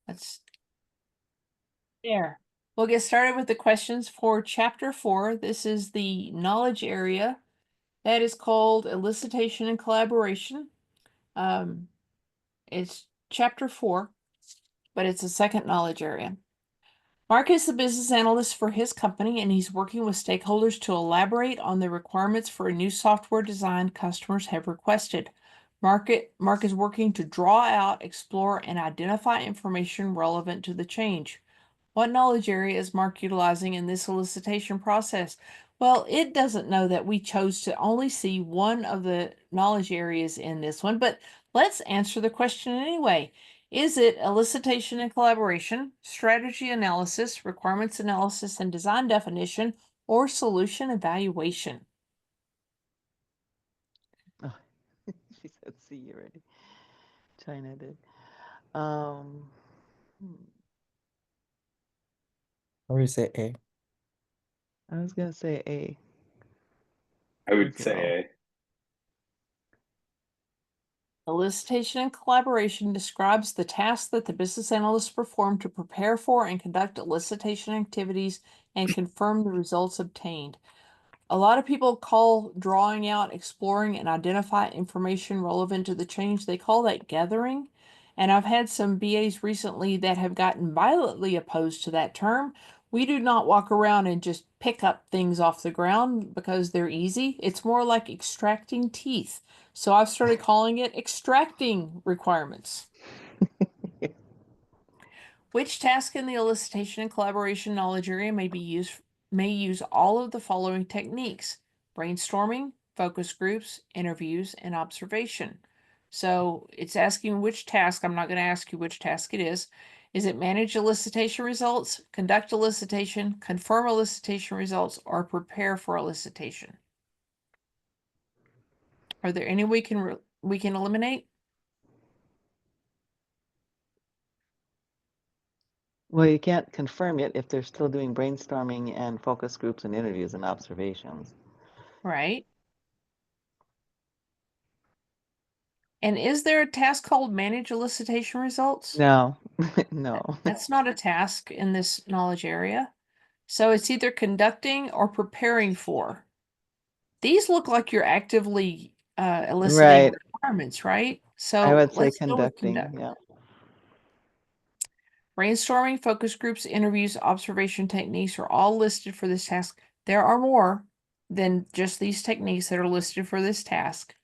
Let's there. We'll get started with the questions for Chapter 4. This is the knowledge area that is called elicitation and collaboration. It's Chapter 4, but it's a second knowledge area. Mark is the business analyst for his company, and he's working with stakeholders to elaborate on the requirements for a new software design customers have requested. Mark is working to draw out, explore, and identify information relevant to the change. What knowledge area is Mark utilizing in this elicitation process? Well, it doesn't know that we chose to only see one of the knowledge areas in this one, but let's answer the question anyway. Is it elicitation and collaboration, strategy analysis, requirements analysis and design definition, or solution evaluation? Oh, she said C already. China did. Um, I will say A. I was gonna say A I would as well. say Elicitation and collaboration describes the task that the business analysts perform to prepare for and conduct elicitation activities and confirm the results obtained. A lot of people call drawing out, exploring, and identify information relevant to the change, they call that gathering. And I've had some BAs recently that have gotten violently opposed to that term. We do not walk around and just pick up things off the ground because they're easy. It's more like extracting teeth. So I've started calling it extracting requirements. Which task in the elicitation and collaboration knowledge area may use all of the following techniques: brainstorming, focus groups, interviews, and observation. So it's asking which task. I'm not going to ask you which task it is. Is it manage elicitation results, conduct elicitation, confirm elicitation results, or prepare for elicitation? Are there any we can eliminate? Well, you can't confirm it if they're still doing brainstorming and focus groups and interviews and observations. Right. And is there a task called manage elicitation results? No, no. That's not a task in this knowledge area. So it's either conducting or preparing for. These look like you're actively eliciting Right. requirements, right? I So would say let's go with conducting. conduct. Yeah. Brainstorming, focus groups, interviews, observation techniques are all listed for this task. There are more than just these techniques that are listed for this task,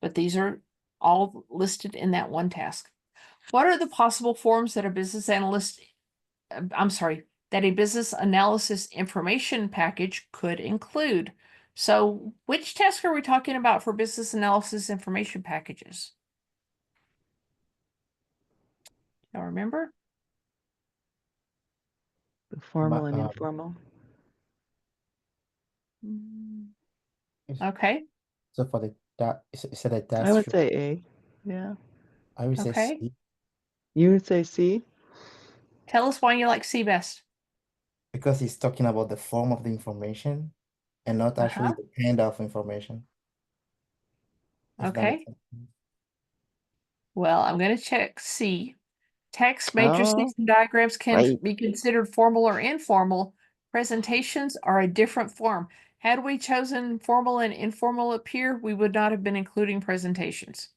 but these are all listed in that one task. What are the possible forms that a business analyst, that a business analysis information package could include? So which task are we talking about for business analysis information packages? Y'all remember? The formal and Ma- informal. Okay, So for the that I task, would say A. Yeah. I will say okay. C You would say C? Tell us why you like C best. because it's talking about the form of the information and not actually Uh-huh. the kind of information. If that makes Okay. sense. Well, I'm going to check C. Text, Oh, matrices, and diagrams can right. be considered formal or informal. Presentations are a different form. Had we chosen formal and informal up here, we would not have been including presentations.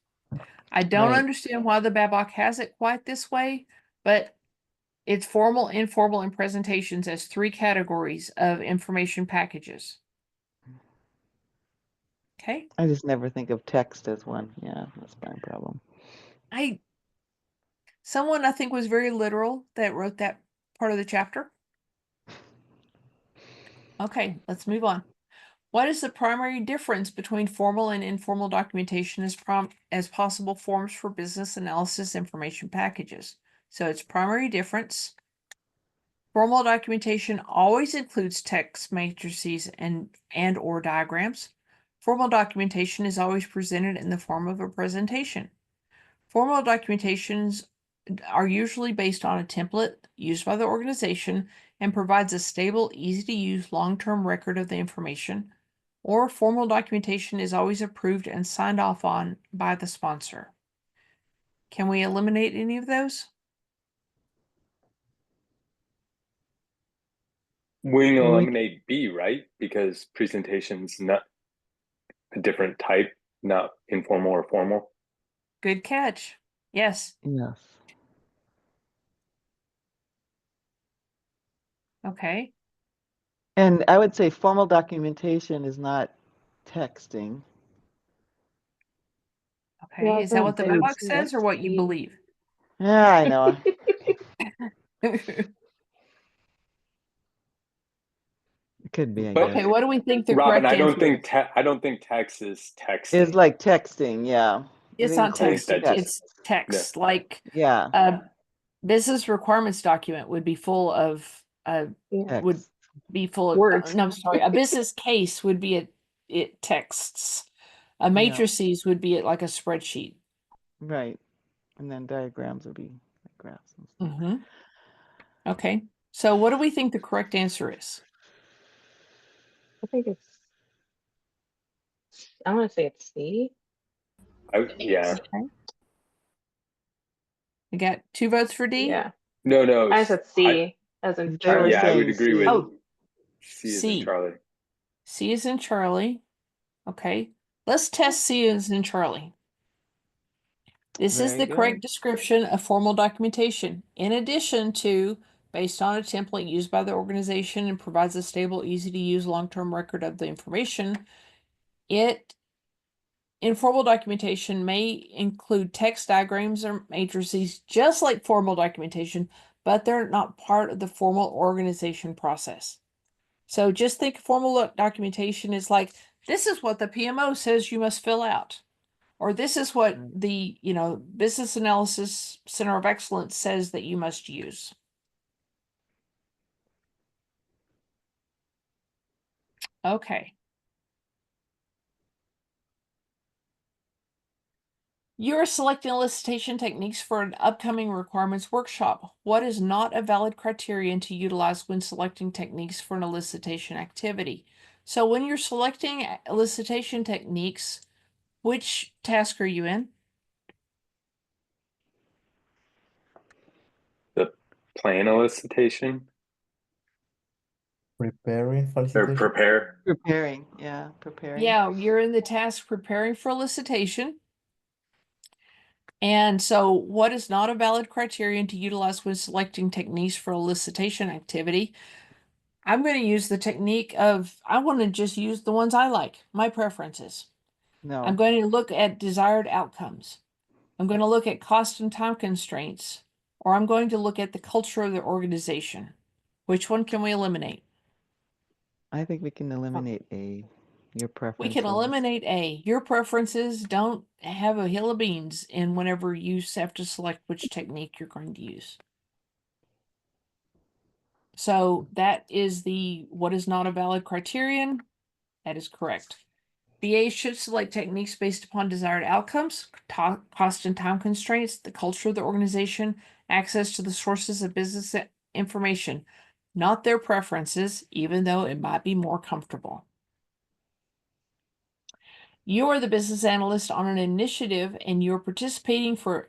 I don't Right. understand why the BABOK has it quite this way, but it's formal, informal, and presentations as three categories of information packages. Okay. I just never think of text as one. Yeah, that's my problem. Someone I think was very literal that wrote that part of the chapter. Okay, let's move on. What is the primary difference between formal and informal documentation as possible forms for business analysis information packages? So its primary difference. Formal documentation always includes text matrices and or diagrams. Formal documentation is always presented in the form of a presentation. Formal documentations are usually based on a template used by the organization and provides a stable, easy to use long-term record of the information, or formal documentation is always approved and signed off on by the sponsor. Can we eliminate any of those? We can Well, we- eliminate B, right? Because presentation's not a different type, not informal or formal. Good catch. Yes. Yes. Okay. And I would say formal documentation is not texting. Okay. Yeah, I was Is that gonna what the say BABOK it's says or what you C. believe? Yeah, I know. It could be, I But- guess. Okay, what do we think the Robin, correct I don't answer think is? I don't think text is texting. It's like texting, yeah. It's It not I think text, that includes just- it's text. Like Yeah, a business requirements document would be full of Yeah. would text. be full of Words. no, I'm sorry. A business case would be it texts. A matrices would be like a spreadsheet. Right. And then diagrams would be like graphs and stuff. Mm-hmm. Okay. So what do we think the correct answer is? I think it's. I'm gonna say it's C. Yeah. We got 2 votes for D? Yeah. No. I said C as in They were Charlie. Yeah, I would saying agree with C. Oh, C as C. in Charlie. C is in Charlie. Okay. Let's test C as in Charlie. This is Very the correct good. description of formal documentation. In addition to, based on a template used by the organization and provides a stable, easy to use long-term record of the information, informal documentation may include text diagrams or matrices just like formal documentation, but they're not part of the formal organization process. So just think formal documentation is like, this is what the PMO says you must fill out. Or this is what the, Business Analysis Center of Excellence says that you must use. Okay. You're selecting elicitation techniques for an upcoming requirements workshop. What is not a valid criterion to utilize when selecting techniques for an elicitation activity? So when you're selecting elicitation techniques, which task are you in? The plan elicitation Preparing or felicitation. prepare. Preparing, yeah, preparing. Yeah, you're in the task preparing for elicitation. And so what is not a valid criterion to utilize when selecting techniques for elicitation activity? I'm going to use the technique of, I want to just use the ones I like, my preferences. No, I'm going to look at desired outcomes. I'm going to look at cost and time constraints, or I'm going to look at the culture of the organization. Which one can we eliminate? I think we can eliminate A, your We preferences. can eliminate A. Your preferences don't have a hill of beans in whenever you have to select which technique you're going to use. So that is what is not a valid criterion. That is correct. BA should select techniques based upon desired outcomes, cost and time constraints, the culture of the organization, access to the sources of business information, not their preferences, even though it might be more comfortable. You are the business analyst on an initiative and you're preparing for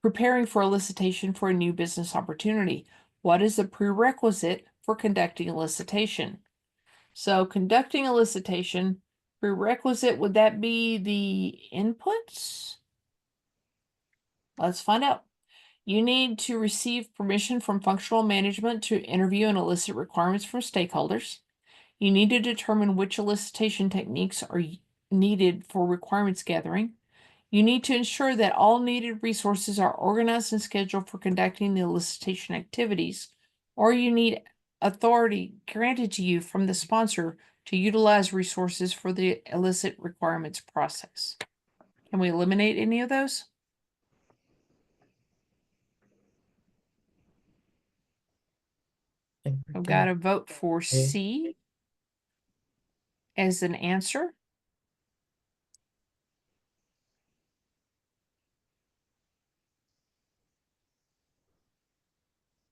elicitation for a new business opportunity. What is the prerequisite for conducting elicitation? So conducting elicitation, prerequisite, would that be the inputs? Let's find out. You need to receive permission from functional management to interview and elicit requirements from stakeholders. You need to determine which elicitation techniques are needed for requirements gathering. You need to ensure that all needed resources are organized and scheduled for conducting the elicitation activities, or you need authority granted to you from the sponsor to utilize resources for the elicit requirements process. Can we eliminate any of those? I've got to vote for C as an answer.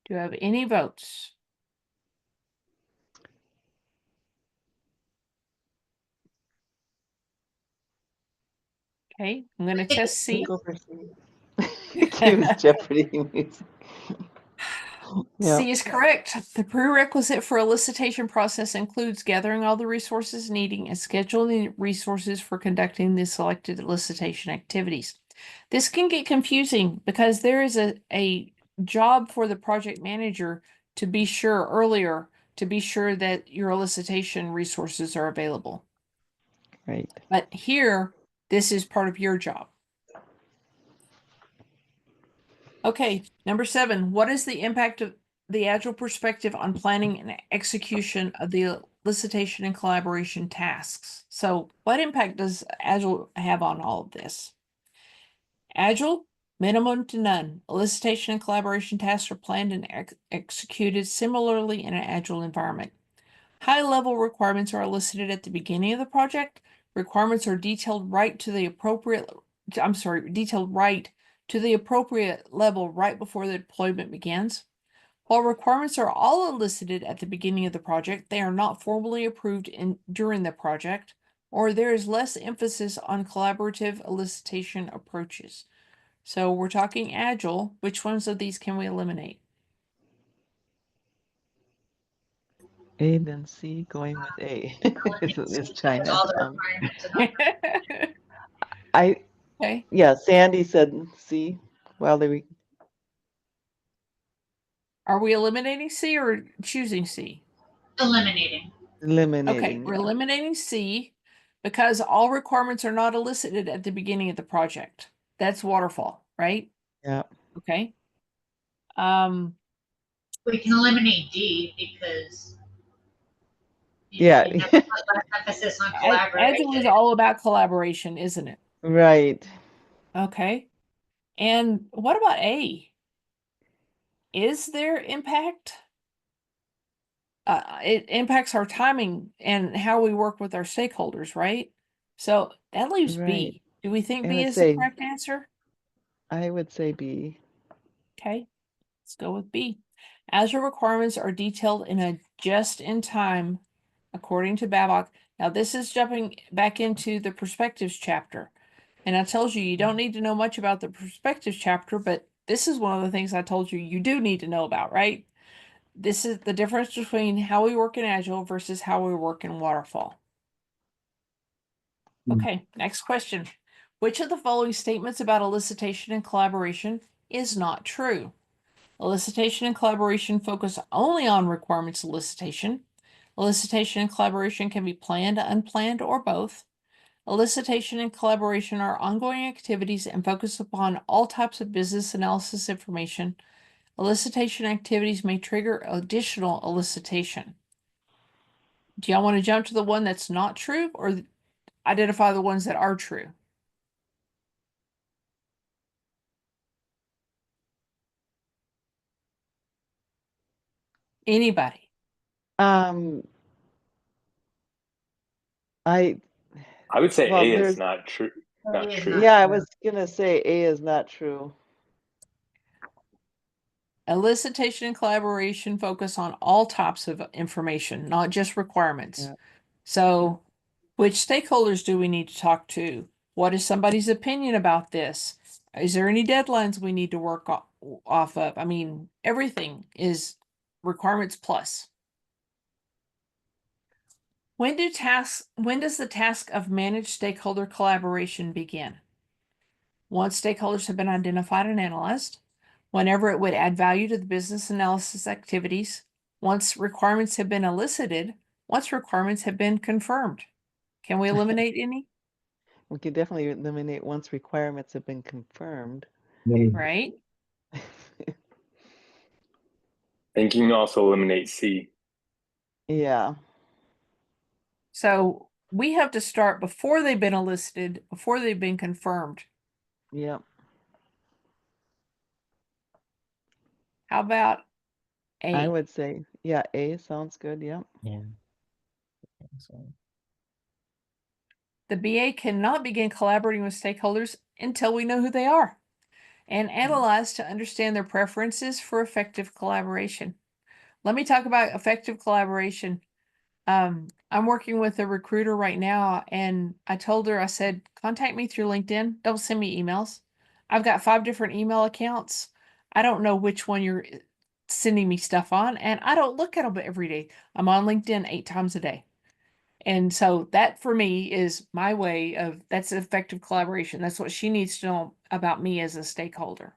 Do I have any votes? Okay, I'm going to test C. Go for C. Cues Jeopardy music. Yeah. C is correct. The prerequisite for a elicitation process includes gathering all the resources needing and scheduling resources for conducting the selected elicitation activities. This can get confusing because there is a job for the project manager to be sure earlier to be sure that your elicitation resources are available. Right. But here, this is part of your job. Okay, number 7, what is the impact of the Agile perspective on planning and execution of the elicitation and collaboration tasks? So what impact does Agile have on all of this? Agile, minimum to none. Elicitation and collaboration tasks are planned and executed similarly in an Agile environment. High-level requirements are elicited at the beginning of the project. Requirements are detailed right to the appropriate level right before the deployment begins. While requirements are all elicited at the beginning of the project, they are not formally approved during the project, or there is less emphasis on collaborative elicitation approaches. So we're talking Agile. Which ones of these can we eliminate? A, then C, going with A. It's China. All the requirements and I, Okay. yeah, Sandy said C. Well, they Are we eliminating C or choosing C? eliminating. Okay, eliminating. we're Yeah. eliminating C because all requirements are not elicited at the beginning of the project. That's waterfall, right? Yeah. Okay. We can eliminate D because Yeah. you never put less emphasis on Agile is collaboration. all about collaboration, isn't it? Right. Okay. And what about A? Is there impact? It impacts our timing and how we work with our stakeholders, right? So that leaves Right. B. Do we think And B I'd is the say, correct answer? I would say B. Okay, let's go with B. Azure requirements are detailed in a just-in-time, according to BABOK. Now, this is jumping back into the perspectives chapter. And I told you, you don't need to know much about the perspectives chapter, but this is one of the things I told you you do need to know about, right? This is the difference between how we work in Agile versus how we work in Waterfall. Okay, next question. Which of the following statements about elicitation and collaboration is not true? Elicitation and collaboration focus only on requirements elicitation. Elicitation and collaboration can be planned, unplanned, or both. Elicitation and collaboration are ongoing activities and focus upon all types of business analysis information. Elicitation activities may trigger additional elicitation. Do y'all want to jump to the one that's not true or identify the ones that are true? Anybody? Um, I, would say well, A is there's, not true. Not A is true. not yeah, I true. was gonna say A is not true. Elicitation and collaboration focus on all types of information, not just requirements. Yeah. So, which stakeholders do we need to talk to? What is somebody's opinion about this? Is there any deadlines we need to work off of? I mean, everything is requirements plus. When does the task of managed stakeholder collaboration begin? Once stakeholders have been identified and analyzed, whenever it would add value to the business analysis activities, once requirements have been elicited, once requirements have been confirmed. Can we eliminate any? We could definitely eliminate once requirements have been confirmed. Right? And you can also eliminate C. Yeah. So we have to start before they've been elicited, before they've been confirmed. Yep. How about I A? would say, yeah, A sounds good. Yep. Yeah. I think so. The BA cannot begin collaborating with stakeholders until we know who they are and analyze to understand their preferences for effective collaboration. Let me talk about effective collaboration. I'm working with a recruiter right now, and I told her, I said, contact me through LinkedIn. Don't send me emails. I've got 5 different email accounts. I don't know which one you're sending me stuff on, and I don't look at them every day. I'm on LinkedIn 8 times a day. And so that for me is my way of, that's effective collaboration. That's what she needs to know about me as a stakeholder.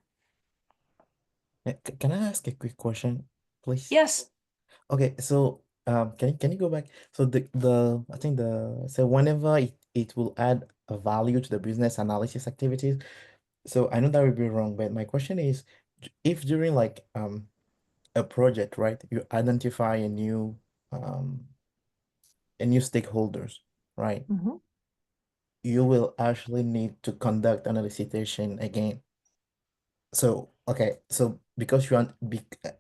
Can I ask a quick question, please? Yes. Okay, so can you go back? So the I think so whenever it will add a value to the business analysis activities. So I know that would be wrong, but my question is, if during like a project, right, you identify a new stakeholders, right? Mhm. You will actually need to conduct an elicitation again. So okay, so because you want,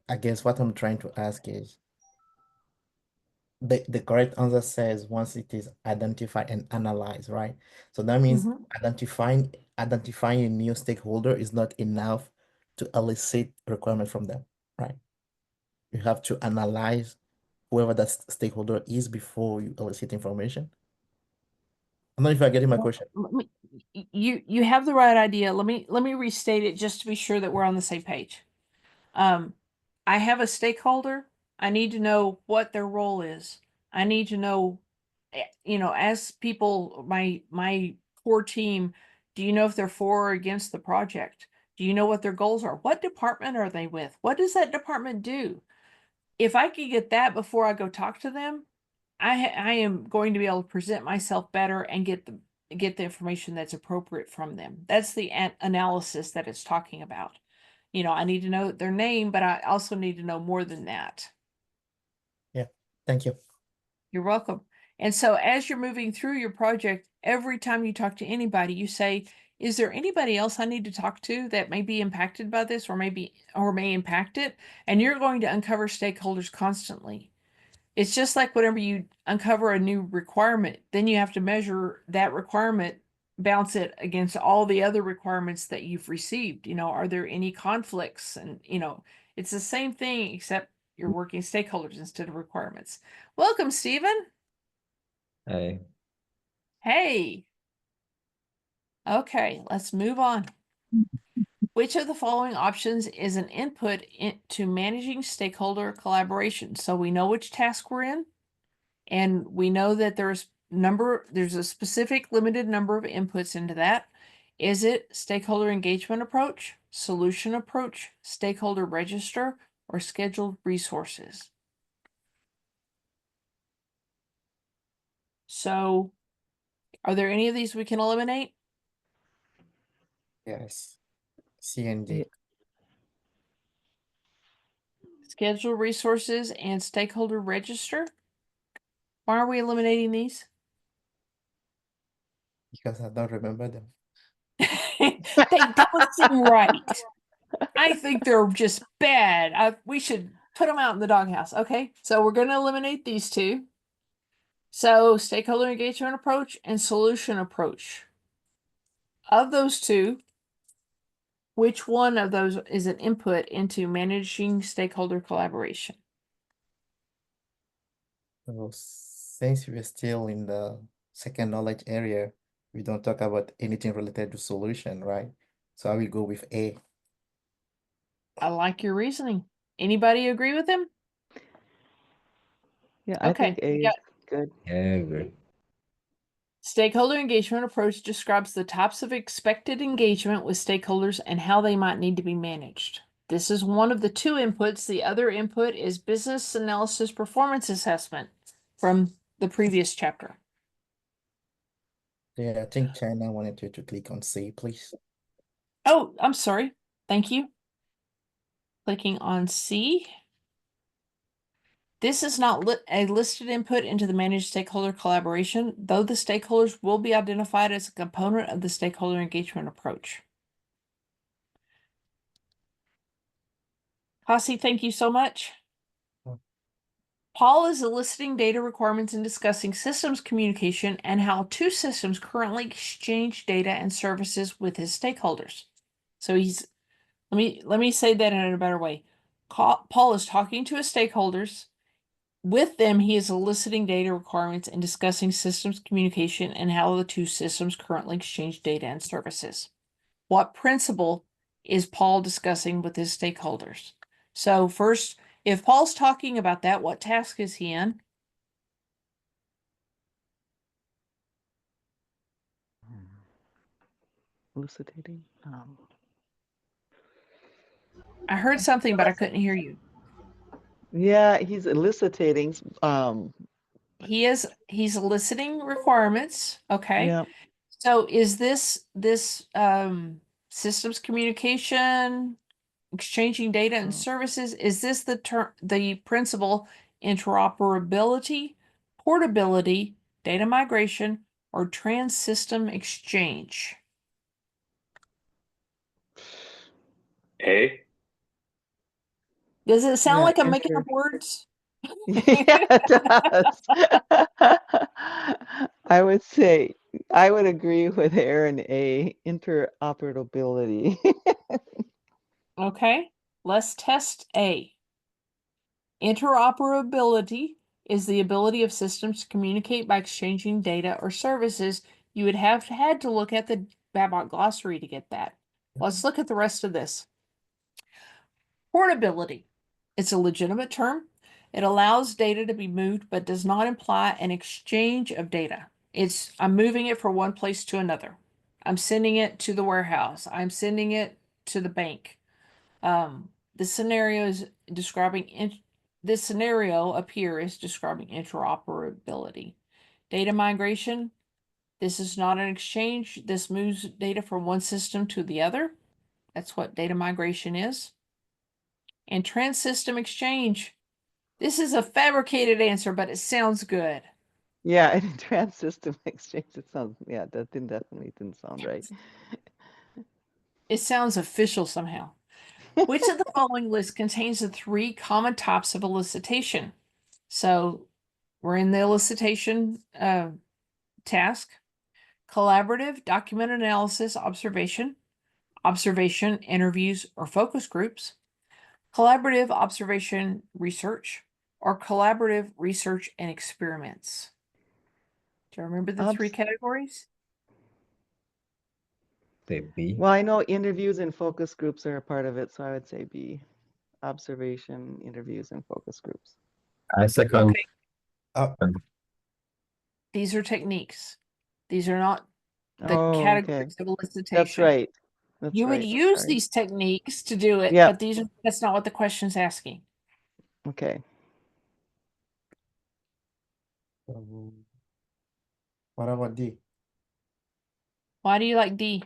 I guess what I'm trying to ask is, the correct answer says once it is identified and analyzed, right? So that means Mhm. identifying a new stakeholder is not enough to elicit requirement from them, right? You have to analyze whoever that stakeholder is before you elicit information. I'm not sure if you're getting my question. You have the right idea. Let me restate it just to be sure that we're on the same page. I have a stakeholder. I need to know what their role is. I need to know, as people, my core team, do you know if they're for or against the project? Do you know what their goals are? What department are they with? What does that department do? If I could get that before I go talk to them, I am going to be able to present myself better and get the information that's appropriate from them. That's the analysis that it's talking about. I need to know their name, but I also need to know more than that. Yeah, thank you. You're welcome. And so as you're moving through your project, every time you talk to anybody, you say, is there anybody else I need to talk to that may be impacted by this or may impact it? And you're going to uncover stakeholders constantly. It's just like whenever you uncover a new requirement, then you have to measure that requirement, bounce it against all the other requirements that you've received. Are there any conflicts? And, it's the same thing, except you're working stakeholders instead of requirements. Welcome, Stephen. Hey, Hey. Okay, let's move on. Which of the following options is an input into managing stakeholder collaboration? So we know which task we're in. And we know that there's a specific limited number of inputs into that. Is it stakeholder engagement approach, solution approach, stakeholder register, or scheduled resources? So are there any of these we can eliminate? Yes. C and D. Yeah. Scheduled resources and stakeholder register? Why are we eliminating these? Because I don't remember them. They don't seem right. I think they're just bad. We should put them out in the doghouse. Okay, so we're going to eliminate these two. So stakeholder engagement approach and solution approach. Of those two, which one of those is an input into managing stakeholder collaboration? So since we're still in the second knowledge area, we don't talk about anything related to solution, right? So I will go with A. I like your reasoning. Anybody agree with him? Yeah, I Okay, think A we is got good. yeah, good. stakeholder engagement approach describes the types of expected engagement with stakeholders and how they might need to be managed. This is one of the two inputs. The other input is business analysis performance assessment from the previous chapter. Yeah, I think China wanted you to click on C, please. Oh, I'm sorry. Thank you. Clicking on C. This is not a listed input into the managed stakeholder collaboration, though the stakeholders will be identified as a component of the stakeholder engagement approach. Hasi, thank you so much. Paul is eliciting data requirements and discussing systems communication and how two systems currently exchange data and services with his stakeholders. So let me say that in a better way. Paul is talking to his stakeholders. With them, he is eliciting data requirements and discussing systems communication and how the two systems currently exchange data and services. What principle is Paul discussing with his stakeholders? So first, if Paul's talking about that, what task is he in? Elucidating. I heard something, but I couldn't hear you. Yeah, he's elucidating. He's eliciting requirements. Okay. Yeah. So is this systems communication, exchanging data and services? Is this the principle interoperability, portability, data migration, or trans-system exchange? A. Does it sound Yeah, like I'm making up words? Yeah, it does. I would say I would agree with Aaron A. Interoperability. Okay, let's test A. Interoperability is the ability of systems to communicate by exchanging data or services. You would have had to look at the BABOK glossary to get that. Let's look at the rest of this. Portability. It's a legitimate term. It allows data to be moved, but does not imply an exchange of data. I'm moving it from one place to another. I'm sending it to the warehouse. I'm sending it to the bank. The scenario is describing this scenario up here is describing interoperability. Data migration. This is not an exchange. This moves data from one system to the other. That's what data migration is. And trans-system exchange. This is a fabricated answer, but it sounds good. Yeah, and trans-system exchange. It sounds, yeah, that definitely didn't sound right. It sounds official somehow. Which of the following list contains the three common types of elicitation? So we're in the elicitation task. Collaborative, document analysis, observation, interviews, or focus groups. Collaborative observation research, or collaborative research and experiments. Do you remember the three categories? Say B. Well, I know interviews and focus groups are a part of it, so I would say B. Observation, interviews, and focus groups. I second. Okay. Uh, These are techniques. These are not the Oh, okay. categories of elicitation. That's right. That's You would right. use Sorry. these techniques to do it, Yeah. but that's not what the question's asking. Okay. What about D? Why do you like D?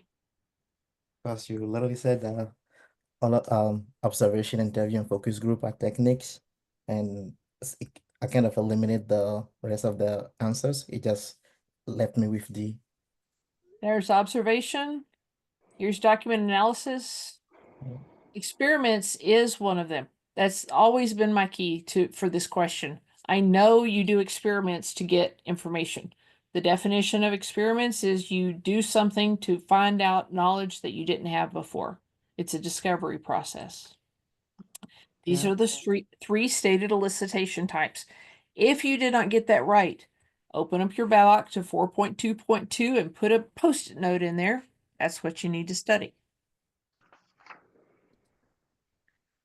Because you literally said observation, interview, and focus group are techniques, and I kind of eliminate the rest of the answers. It just left me with D. There's observation. Here's document analysis. Experiments is one of them. That's always been my key for this question. I know you do experiments to get information. The definition of experiments is you do something to find out knowledge that you didn't have before. It's a discovery process. These Yeah. are the three stated elicitation types. If you did not get that right, open up your BABOK to 4.2.2 and put a post-it note in there. That's what you need to study.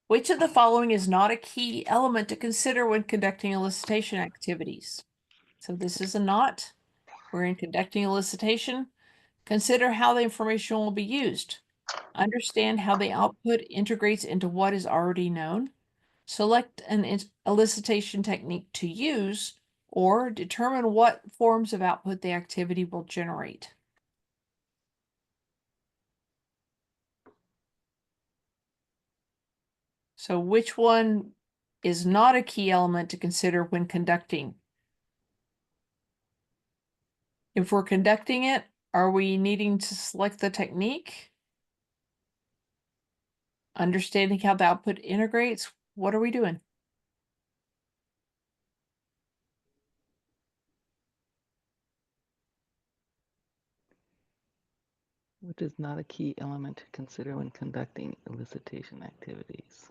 Which of the following is not a key element to consider when conducting elicitation activities? So this is a not. We're in conducting elicitation. Consider how the information will be used. Understand how the output integrates into what is already known. Select an elicitation technique to use, or determine what forms of output the activity will generate. So which one is not a key element to consider when conducting? If we're conducting it, are we needing to select the technique? Understanding how the output integrates? What are we doing? Which is not a key element to consider when conducting elicitation activities.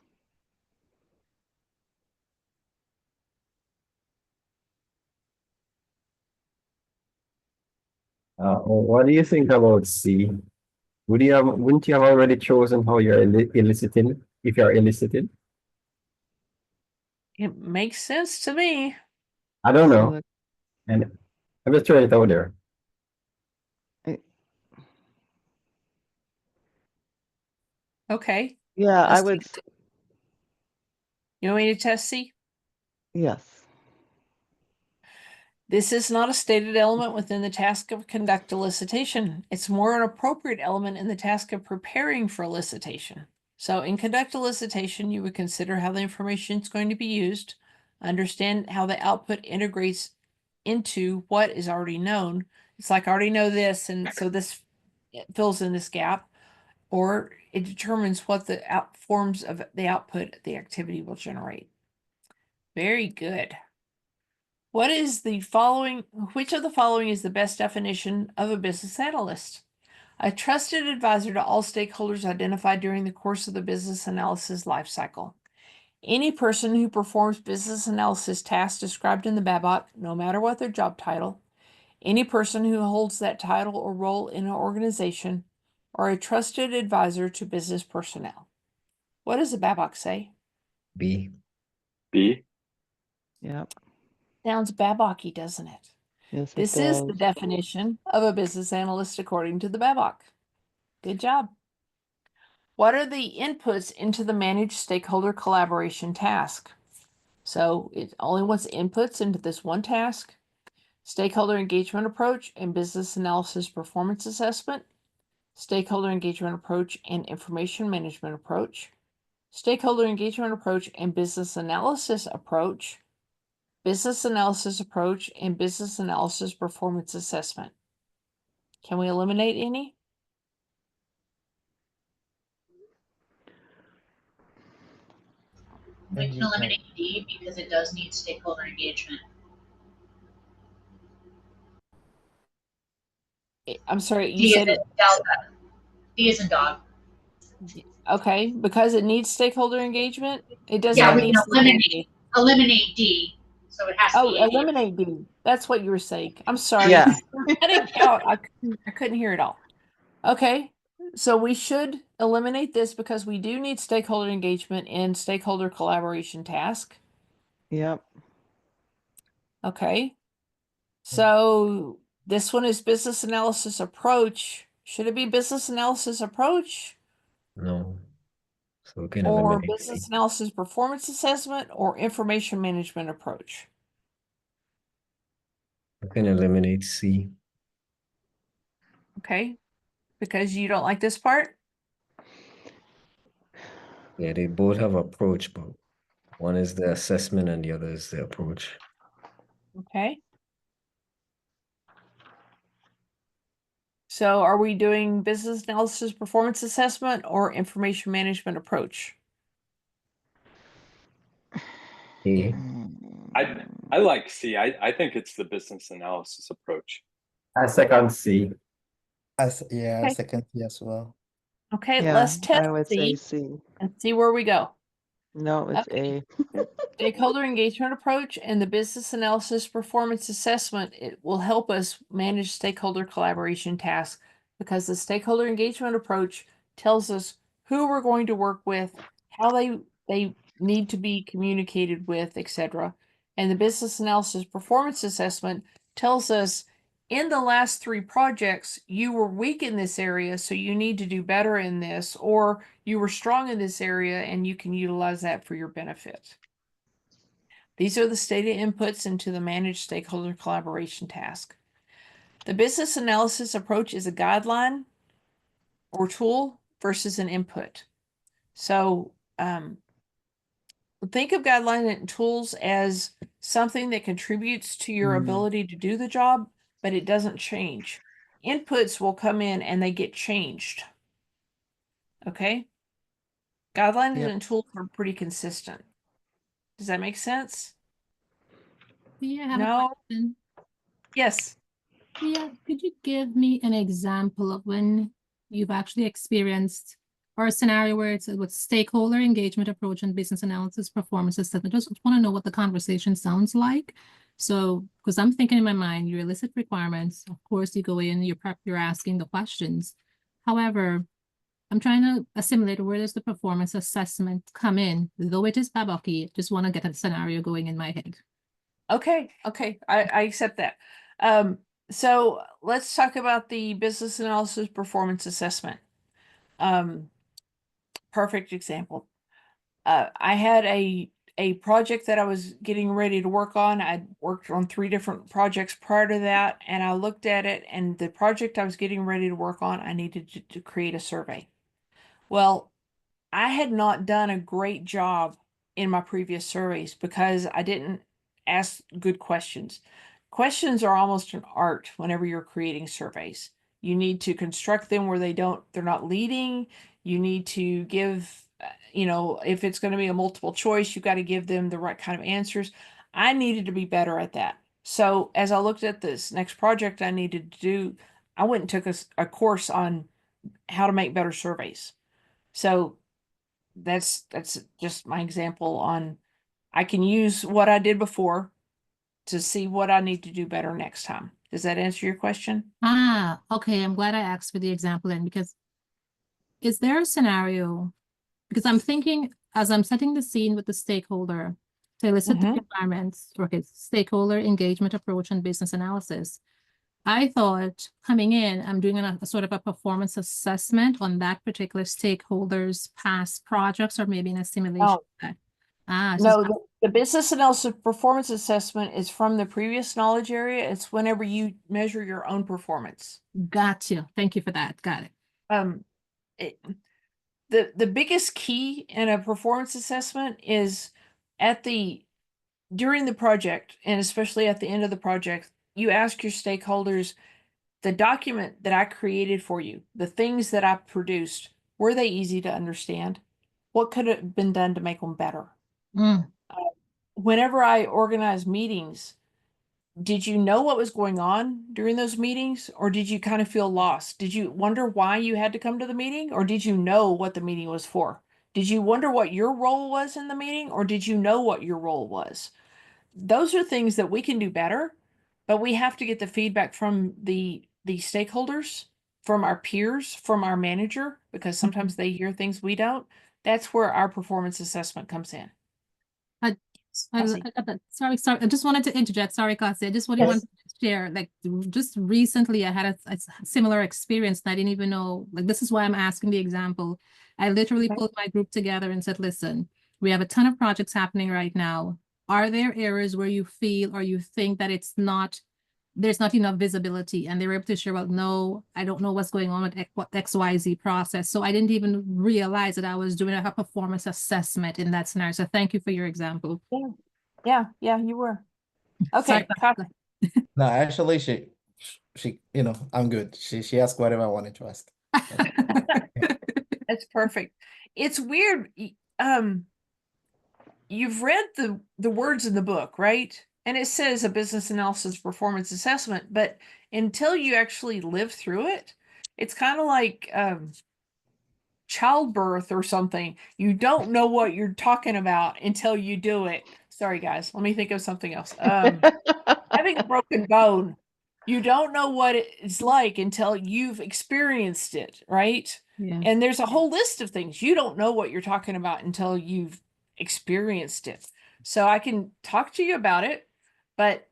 What do you think about C? Wouldn't you have already chosen how you're eliciting if you're elicited? It makes sense to me. I don't know. Look, And I'm just throwing it out there. Okay. yeah, I Let's would, see. You want me to test C? yes. This is not a stated element within the task of conduct elicitation. It's more an appropriate element in the task of preparing for elicitation. So in conduct elicitation, you would consider how the information is going to be used, understand how the output integrates into what is already known. It's like, I already know this, and so this fills in this gap, or it determines what the forms of the output the activity will generate. Very good. What is the following? Which of the following is the best definition of a business analyst? A trusted advisor to all stakeholders identified during the course of the business analysis lifecycle. Any person who performs business analysis tasks described in the BABOK, no matter what their job title. Any person who holds that title or role in an organization, or a trusted advisor to business personnel. What does the BABOK say? B. B. Yep. Sounds Baboky, doesn't it? Yes, it This is the does. definition of a business analyst according to the BABOK. Good job. What are the inputs into the managed stakeholder collaboration task? So it only wants inputs into this one task: stakeholder engagement approach and business analysis performance assessment, stakeholder engagement approach and information management approach, stakeholder engagement approach and business analysis approach, business analysis approach and business analysis performance assessment. Can we eliminate any? We can eliminate D because it does need stakeholder engagement. I'm sorry, you D is said in it. Delta. D is in dog. Okay, because it needs stakeholder engagement. It does Yeah, not we need can stakeholder engagement. eliminate D, so it has to Oh, be A. eliminate D. That's what you were saying. I'm sorry. Yeah. I didn't count. I couldn't hear it all. Okay, so we should eliminate this because we do need stakeholder engagement in stakeholder collaboration task. Yep. Okay, so this one is business analysis approach. Should it be business analysis approach No. So we can or eliminate business C. analysis performance assessment or information management approach? We can eliminate C. Okay, because you don't like this part? Yeah, they both have approach, but one is the assessment and the other is the approach. Okay. So are we doing business analysis performance assessment or information management approach? A. I like C. I think it's the business analysis approach. I second C. Yeah, Okay. second C as well. Okay, Yeah, let's test I would say C C. and see where we go. No, it's Okay. A. Stakeholder engagement approach and the business analysis performance assessment, it will help us manage stakeholder collaboration tasks because the stakeholder engagement approach tells us who we're going to work with, how they need to be communicated with, etc. And the business analysis performance assessment tells us in the last 3 projects, you were weak in this area, so you need to do better in this, or you were strong in this area and you can utilize that for your benefit. These are the stated inputs into the managed stakeholder collaboration task. The business analysis approach is a guideline or tool versus an input. So think of guidelines and tools as something that contributes to your ability to do the job, but it doesn't change. Inputs will come in and they get changed. Okay? Guidelines Yep. and tools are pretty consistent. Does that make sense? Yeah, I have No? a question. Yes. Yeah, could you give me an example of when you've actually experienced or a scenario where it's with stakeholder engagement approach and business analysis performance assessment? I just want to know what the conversation sounds like. So, because I'm thinking in my mind, you elicit requirements. Of course, you go in, you're asking the questions. However, I'm trying to assimilate where does the performance assessment come in, though it is BABOK, just want to get a scenario going in my head. Okay, okay, I accept that. So let's talk about the business analysis performance assessment. Perfect example. I had a project that I was getting ready to work on. I'd worked on 3 different projects prior to that, and I looked at it, and the project I was getting ready to work on, I needed to create a survey. Well, I had not done a great job in my previous surveys because I didn't ask good questions. Questions are almost an art whenever you're creating surveys. You need to construct them where they're not leading. You need to give, if it's going to be a multiple choice, you've got to give them the right kind of answers. I needed to be better at that. So as I looked at this next project I needed to do, I went and took a course on how to make better surveys. So that's just my example on I can use what I did before to see what I need to do better next time. Does that answer your question? Ah, okay. I'm glad I asked for the example then, because is there a scenario? Because I'm thinking as I'm setting the scene with the stakeholder to elicit the requirements, okay, stakeholder engagement approach and business analysis. I thought coming in, I'm doing a sort of a performance assessment on that particular stakeholder's past projects, or maybe in a simulation of that. It's just- No, the business analysis performance assessment is from the previous knowledge area. It's whenever you measure your own performance. got you. Thank you for that. Got it. The biggest key in a performance assessment is during the project, and especially at the end of the project, you ask your stakeholders, the document that I created for you, the things that I produced, were they easy to understand? What could have been done to make them better? Mm. Whenever I organize meetings, did you know what was going on during those meetings, or did you kind of feel lost? Did you wonder why you had to come to the meeting, or did you know what the meeting was for? Did you wonder what your role was in the meeting, or did you know what your role was? Those are things that we can do better, but we have to get the feedback from the stakeholders, from our peers, from our manager, because sometimes they hear things we don't. That's where our performance assessment comes in. Cassie. Sorry. I just wanted to interject. Sorry, Cassie. I just wanted to share, like, just recently I had a similar experience and I didn't even know, like, this is why I'm asking the example. I literally pulled my group together and said, listen, we have a ton of projects happening right now. Are there areas where you feel or you think that there's not enough visibility? And they were able to share, well, no, I don't know what's going on with XYZ process. So I didn't even realize that I was doing a performance assessment in that scenario. So thank you for your example. Yeah, you were. Okay. No, actually, she, I'm good. She asked whatever I wanted to ask. That's perfect. It's weird. You've read the words in the book, right? And it says a business analysis performance assessment, but until you actually live through it, it's kind of like childbirth or something. You don't know what you're talking about until you do it. Sorry, guys. Let me think of something else. Having a broken bone, you don't know what it's like until you've experienced it, right? Yeah. And there's a whole list of things you don't know what you're talking about until you've experienced it. So I can talk to you about it, but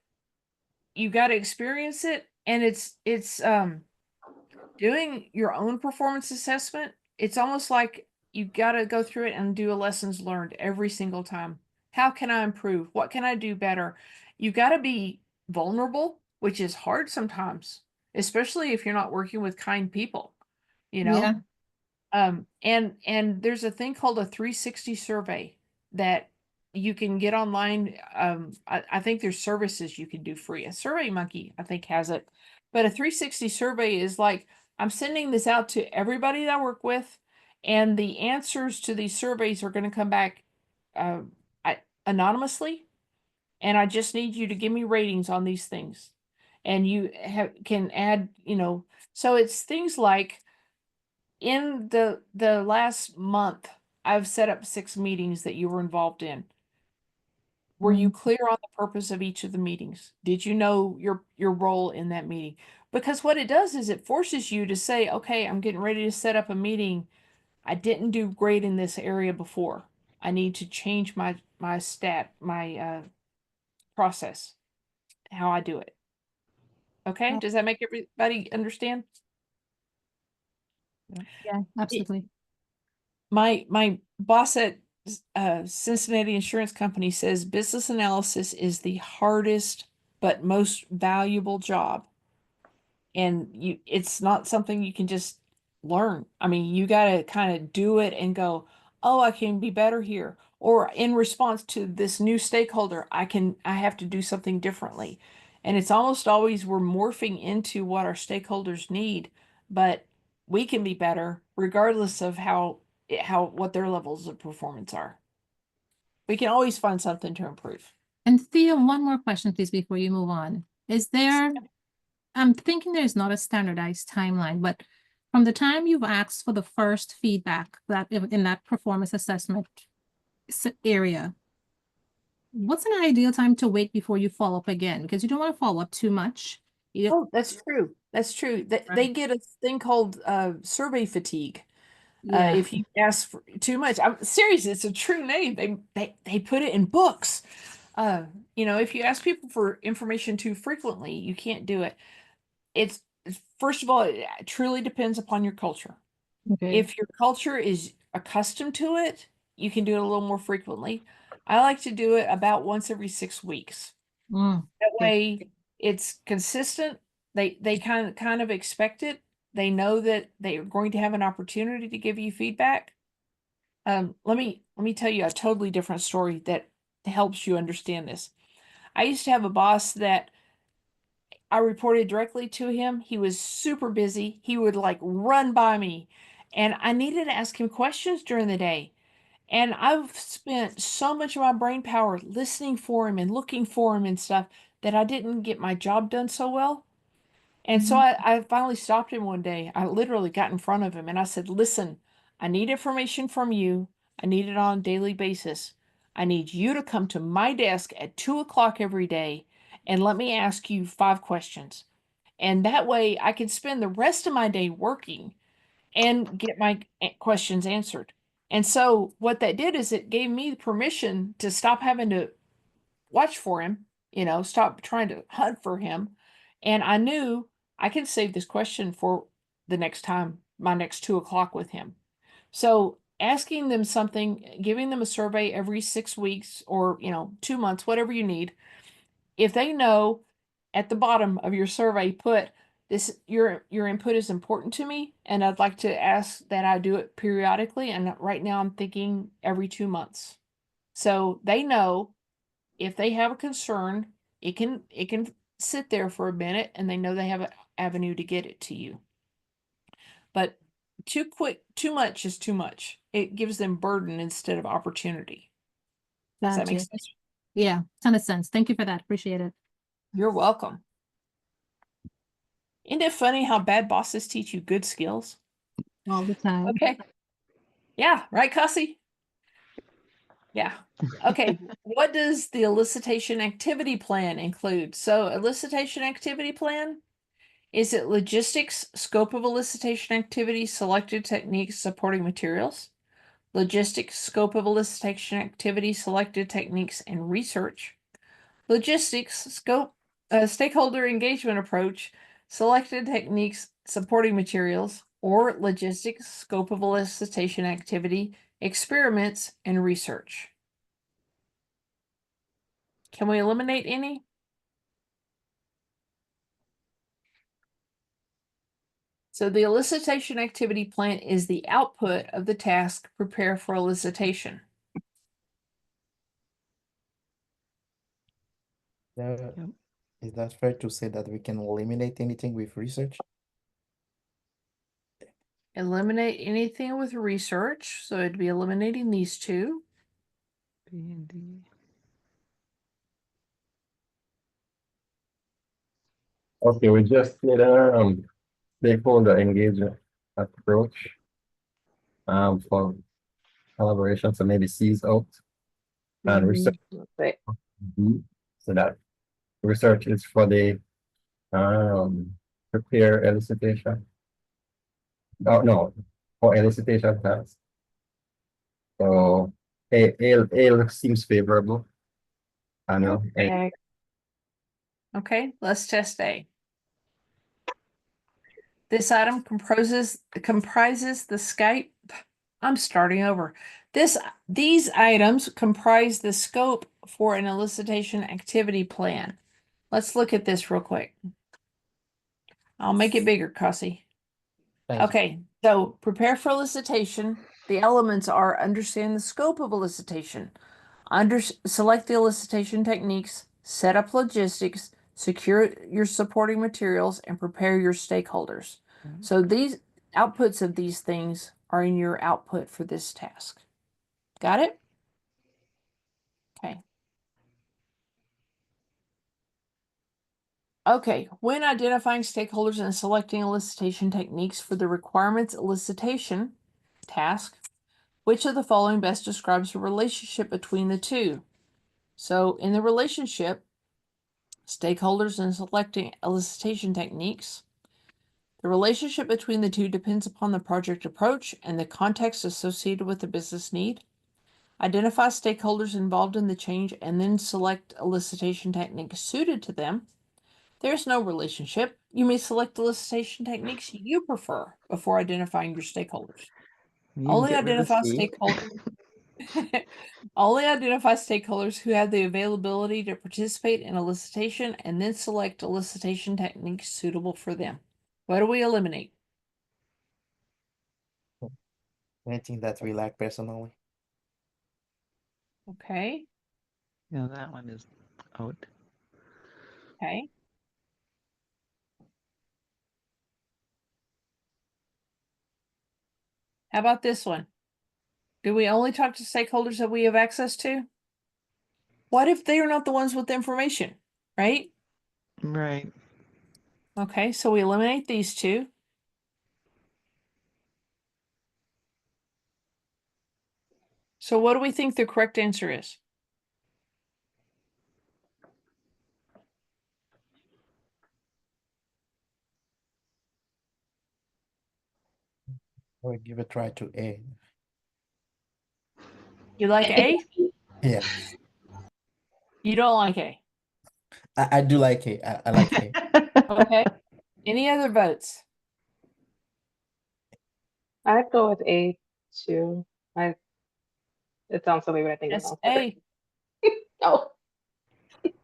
you got to experience it. And it's doing your own performance assessment. It's almost like you got to go through it and do a lessons learned every single time. How can I improve? What can I do better? You got to be vulnerable, which is hard sometimes, especially if you're not working with kind people, Yeah. And there's a thing called a 360 survey that you can get online. I think there's services you can do free. A Survey Monkey, I think, has it. But a 360 survey is like, I'm sending this out to everybody that I work with, and the answers to these surveys are going to come back anonymously. And I just need you to give me ratings on these things. And you can add, so it's things like, in the last month, I've set up 6 meetings that you were involved in. Were you clear on the purpose of each of the meetings? Did you know your role in that meeting? Because what it does is it forces you to say, okay, I'm getting ready to set up a meeting I didn't do great in this area before. I need to change my process, how I do it. Okay, does that make everybody understand? Yeah, absolutely. My boss at Cincinnati Insurance Company says business analysis is the hardest but most valuable job. And it's not something you can just learn. I mean, you got to kind of do it and go, oh, I can be better here. Or in response to this new stakeholder, I have to do something differently. And it's almost always we're morphing into what our stakeholders need, but we can be better regardless of what their levels of performance are. We can always find something to improve. And Thea, one more question, please, before you move on. I'm thinking there's not a standardized timeline, but from the time you've asked for the first feedback in that performance assessment area, what's an ideal time to wait before you follow up again? Because you don't want to follow up too much. Oh, that's true. That's true. They get a thing called survey fatigue. Yeah. If you ask for too much, I'm serious. It's a true name. They put it in books. If you ask people for information too frequently, you can't do it. It's first of all, it truly depends upon your culture. Okay. If your culture is accustomed to it, you can do it a little more frequently. I like to do it about once every 6 weeks. That way it's consistent. They kind of expect it. They know that they are going to have an opportunity to give you feedback. Let me tell you a totally different story that helps you understand this. I used to have a boss that I reported directly to him. He was super busy. He would like run by me, and I needed to ask him questions during the day. And I've spent so much of my brain power listening for him and looking for him and stuff that I didn't get my job done so well. And so I finally stopped him one day. I literally got in front of him and I said, listen, I need information from you. I need it on a daily basis. I need you to come to my desk at 2 o'clock every day and let me ask you 5 questions. And that way I can spend the rest of my day working and get my questions answered. And so what that did is it gave me permission to stop having to watch for him, stop trying to hunt for him. And I knew I can save this question for the next time, my next 2 o'clock with him. So asking them something, giving them a survey every 6 weeks or, 2 months, whatever you need. If they know at the bottom of your survey, put this, your input is important to me, and I'd like to ask that I do it periodically. And right now I'm thinking every 2 months. So they know if they have a concern, it can sit there for a minute and they know they have an avenue to get it to you. But too much is too much. It gives them burden instead of opportunity. Does that make Gotcha. sense? Yeah, ton of sense. Thank you for that. Appreciate it. You're welcome. Isn't it funny how bad bosses teach you good skills? All the time. Okay. Yeah, right, Cassie? Yeah. Okay. What does the elicitation activity plan include? So elicitation activity plan, is it logistics, scope of elicitation activity, selected techniques, supporting materials? Logistics, scope of elicitation activity, selected techniques, and research. Logistics, scope, stakeholder engagement approach, selected techniques, supporting materials, or logistics, scope of elicitation activity, experiments, and research. Can we eliminate any? So the elicitation activity plan is the output of the task prepare for elicitation. Is that fair to say that we can eliminate anything with research? Eliminate anything with research. So it'd be eliminating these two. B and D. Okay, we just did our stakeholder engagement approach for collaboration, so maybe C's out and research. Right. So that research is for the prepare elicitation. Oh no, for elicitation task. So A seems favorable. I know. Okay. Okay, let's test A. This item comprises the Skype. I'm starting over. These items comprise the scope for an elicitation activity plan. Let's look at this real quick. I'll make it bigger, Cassie. Thank you. Okay, so prepare for elicitation. The elements are understand the scope of elicitation, select the elicitation techniques, set up logistics, secure your supporting materials, and prepare your stakeholders. So these outputs of these things are in your output for this task. Got it? Okay. Okay, when identifying stakeholders and selecting elicitation techniques for the requirements elicitation task, which of the following best describes the relationship between the two? So in the relationship, stakeholders and selecting elicitation techniques, the relationship between the two depends upon the project approach and the context associated with the business need. Identify stakeholders involved in the change and then select elicitation techniques suited to them. There's no relationship. You may select elicitation techniques you prefer before identifying your stakeholders. Only identify stakeholders. Only identify stakeholders who have the availability to participate in elicitation and then select elicitation techniques suitable for them. What do we eliminate? Anything that we lack personally. Okay. Yeah, that one is out. Okay. How about this one? Do we only talk to stakeholders that we have access to? What if they are not the ones with the information, right? Right. Okay, so we eliminate these two. So what do we think the correct answer is? We'll give a try to A. You like A? Yeah, You don't like A. I do like A. I like A. Okay. Any other votes? I'd go with A too. It sounds silly, but I think it It's sounds better. A. Oh,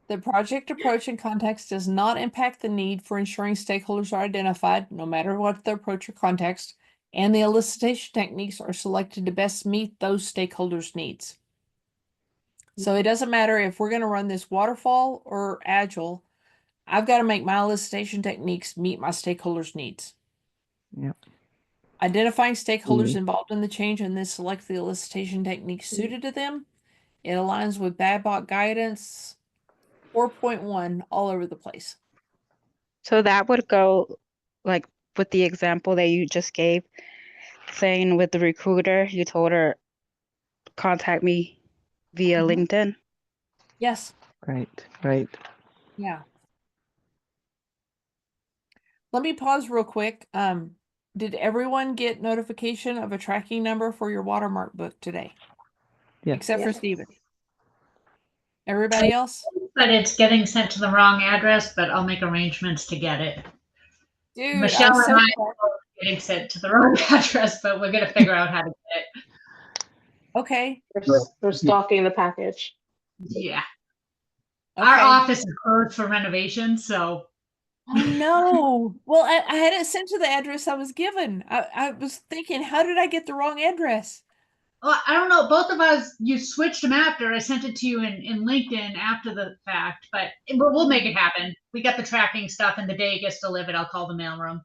The project approach and context does not impact the need for ensuring stakeholders are identified, no matter what the approach or context, and the elicitation techniques are selected to best meet those stakeholders' needs. So it doesn't matter if we're going to run this waterfall or agile, I've got to make my elicitation techniques meet my stakeholders' needs. Yep. Identifying stakeholders involved in the change and then select the elicitation techniques suited to them. It aligns with BABOK guidance 4.1 all over the place. So that would go like with the example that you just gave, saying with the recruiter, you told her, contact me via LinkedIn. Yes. Right. Right. Yeah. Let me pause real quick. Did everyone get notification of a tracking number for your watermark book today? Yes. Except for yes. Steven. Everybody else? But it's getting sent to the wrong address, but I'll make arrangements to get it. Dude, Michelle I'm and so I sorry. are getting sent to the wrong address, but we're gonna figure out how to get it. Okay. They're stalking the package. Yeah. Okay. Our office is closed for renovation, so Oh no. Well, I had it sent to the address I was given. I was thinking, how did I get the wrong address? well, I don't know. Both of us, you switched them after. I sent it to you in LinkedIn after the fact, but we'll make it happen. We got the tracking stuff, and the day it gets delivered, I'll call the mailroom.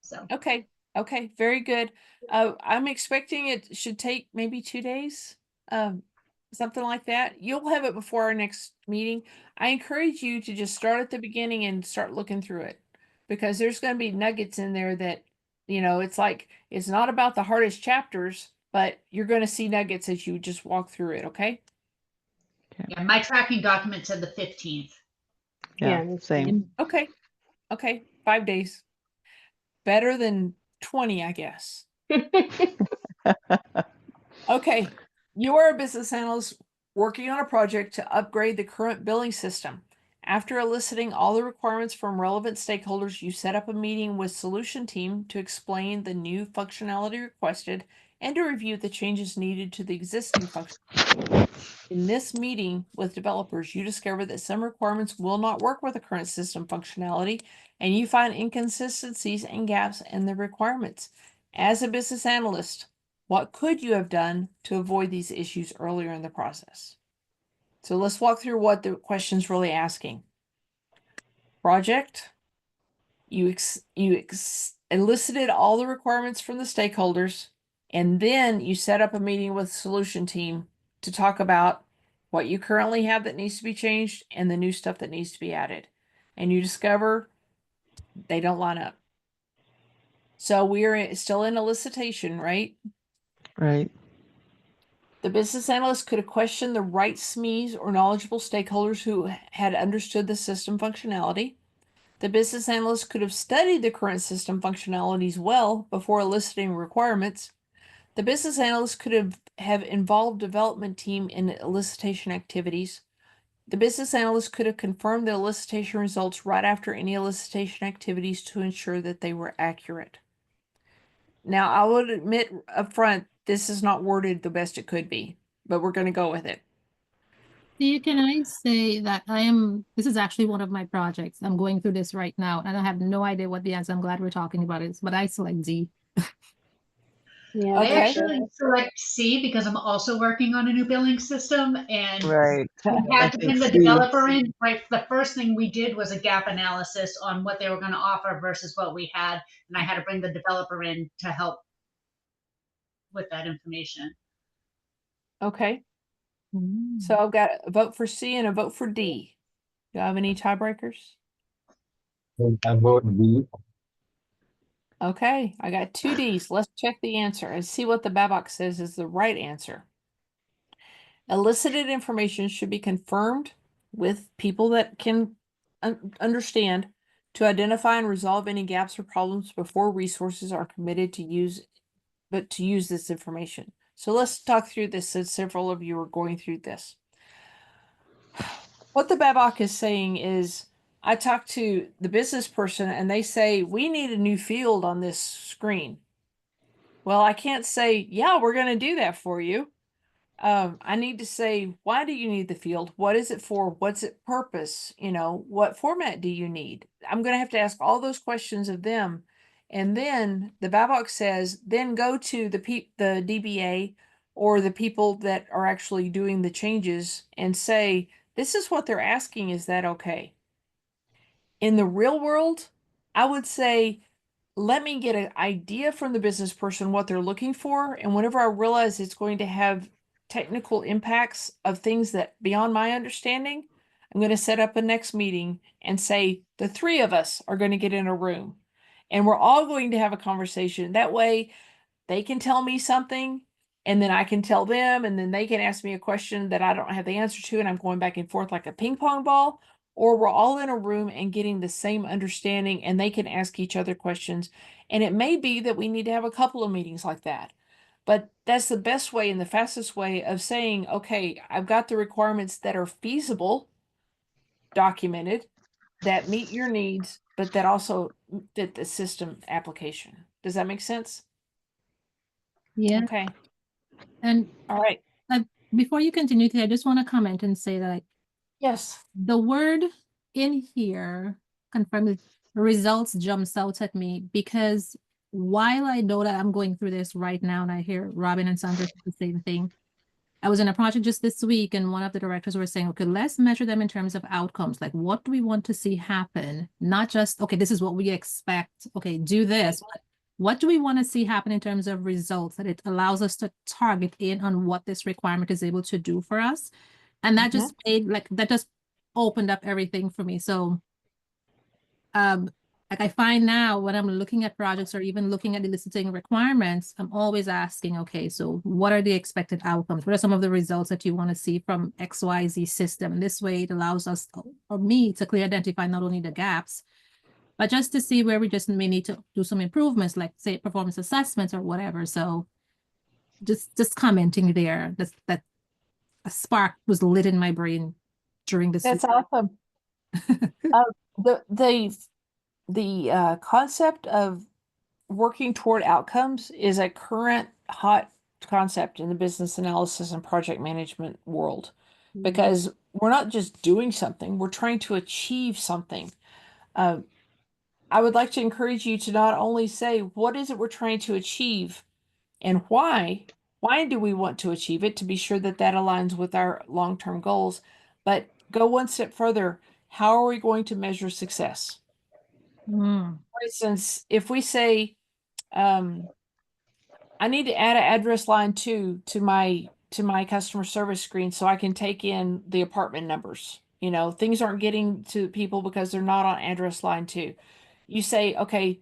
So Okay. Okay. Very good. I'm expecting it should take maybe 2 days. Something like that. You'll have it before our next meeting. I encourage you to just start at the beginning and start looking through it, because there's going to be nuggets in there that, it's like, it's not about the hardest chapters, but you're going to see nuggets as you just walk through it. Okay. yeah, my tracking document said the 15th. Yeah. Yeah, Same. Okay. Okay. 5 days. Better than 20, I guess. Okay, you are a business analyst working on a project to upgrade the current billing system. After eliciting all the requirements from relevant stakeholders, you set up a meeting with solution team to explain the new functionality requested and to review the changes needed to the existing function. In this meeting with developers, you discover that some requirements will not work with the current system functionality, and you find inconsistencies and gaps in the requirements. As a business analyst, what could you have done to avoid these issues earlier in the process? So let's walk through what the question's really asking. Project, you elicited all the requirements from the stakeholders, and then you set up a meeting with the solution team to talk about what you currently have that needs to be changed and the new stuff that needs to be added. And you discover they don't line up. So we're still in elicitation, right? Right. The business analyst could have questioned the right SMEs or knowledgeable stakeholders who had understood the system functionality. The business analyst could have studied the current system functionalities well before eliciting requirements. The business analyst could have involved development team in elicitation activities. The business analyst could have confirmed the elicitation results right after any elicitation activities to ensure that they were accurate. Now, I would admit up front, this is not worded the best it could be, but we're going to go with it. See, can I say that this is actually one of my projects. I'm going through this right now, and I have no idea what the answer. I'm glad we're talking about it, but I select D. Yeah, Okay. I actually select C because I'm also working on a new billing system, and Right. we I had to think bring the C. developer in. Right, the first thing we did was a gap analysis on what they were going to offer versus what we had, and I had to bring the developer in to help with that information. Okay. So I've got a vote for C and a vote for D. Do I have any tiebreakers? I vote B. Okay, I got two Ds. Let's check the answer and see what the BABOK says is the right answer. Elicited information should be confirmed with people that can understand to identify and resolve any gaps or problems before resources are committed to use this information. So let's talk through this since several of you are going through this. What the BABOK is saying is, I talked to the business person and they say, we need a new field on this screen. Well, I can't say, yeah, we're going to do that for you. I need to say, why do you need the field? What is it for? What's its purpose? You know, what format do you need? I'm going to have to ask all those questions of them. And then the BABOK says, then go to the DBA or the people that are actually doing the changes and say, this is what they're asking. Is that okay? In the real world, I would say, let me get an idea from the business person what they're looking for. And whenever I realize it's going to have technical impacts of things that beyond my understanding, I'm going to set up a next meeting and say the three of us are going to get in a room and we're all going to have a conversation. That way they can tell me something and then I can tell them and then they can ask me a question that I don't have the answer to and I'm going back and forth like a ping pong ball, or we're all in a room and getting the same understanding and they can ask each other questions. And it may be that we need to have a couple of meetings like that. But that's the best way and the fastest way of saying, okay, I've got the requirements that are feasible, documented, that meet your needs, but that also fit the system application. Does that make sense? Yeah. Okay. And All right. before you continue, I just want to comment and say that Yes. the word in here, confirm results, jumps out at me because while I know that I'm going through this right now and I hear Robin and Sandra say the same thing, I was in a project just this week and one of the directors were saying, okay, let's measure them in terms of outcomes. Like, what do we want to see happen? Not just, okay, this is what we expect. Okay, do this. But what do we want to see happen in terms of results that it allows us to target in on what this requirement is able to do for us? And that just made that just opened up everything for me. So like I find now when I'm looking at projects or even looking at eliciting requirements, I'm always asking, okay, so what are the expected outcomes? What are some of the results that you want to see from XYZ system? And this way it allows us or me to clearly identify not only the gaps, but just to see where we just may need to do some improvements, like say performance assessments or whatever. So just commenting there, that a spark was lit in my brain during this. That's awesome. The concept of working toward outcomes is a current hot concept in the business analysis and project management world, because we're not just doing something, we're trying to achieve something. I would like to encourage you to not only say, what is it we're trying to achieve and why? Why do we want to achieve it, to be sure that that aligns with our long-term goals, but go one step further. How are we going to measure success? Mm. For instance, if we say, I need to add an address line to my customer service screen so I can take in the apartment numbers. You know, things aren't getting to people because they're not on address line 2. You say, okay,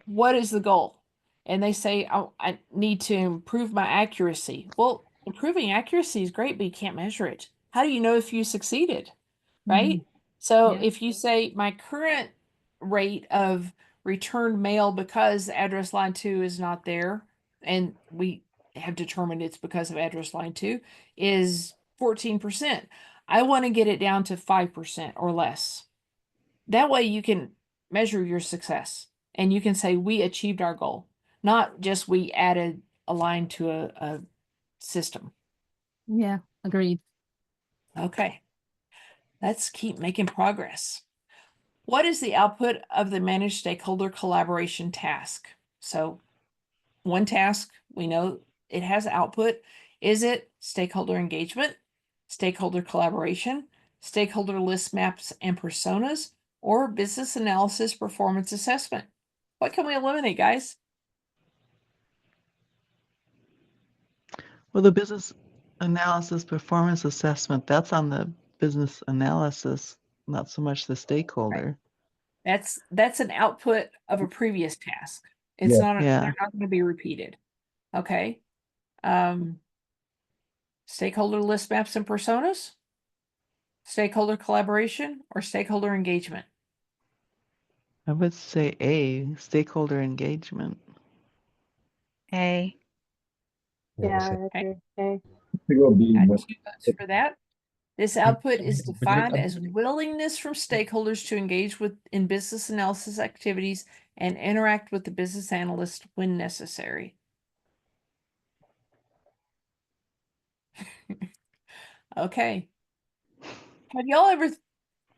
what is the goal? And they say, oh, I need to improve my accuracy. Well, improving accuracy is great, but you can't measure it. How do you know if you succeeded? Right? So Yeah. if you say my current rate of returned mail because address line 2 is not there, and we have determined it's because of address line 2, is 14%. I want to get it down to 5% or less. That way you can measure your success and you can say we achieved our goal, not just we added a line to a system. Yeah, agreed. Okay. Let's keep making progress. What is the output of the managed stakeholder collaboration task? So one task, we know it has output. Is it stakeholder engagement, stakeholder collaboration, stakeholder list maps and personas, or business analysis performance assessment? What can we eliminate, guys? Well, the business analysis performance assessment, that's on the business analysis, not so much the stakeholder. That's an output of a previous task. It's not, Yeah. they're not going to be repeated. Okay. Stakeholder list maps and personas, stakeholder collaboration, or stakeholder engagement? I would say A, stakeholder engagement. A. Yeah, I agree. Okay. To go B, Got but 2 votes for that. This output is defined as willingness from stakeholders to engage in business analysis activities and interact with the business analyst when necessary. Okay. Have y'all ever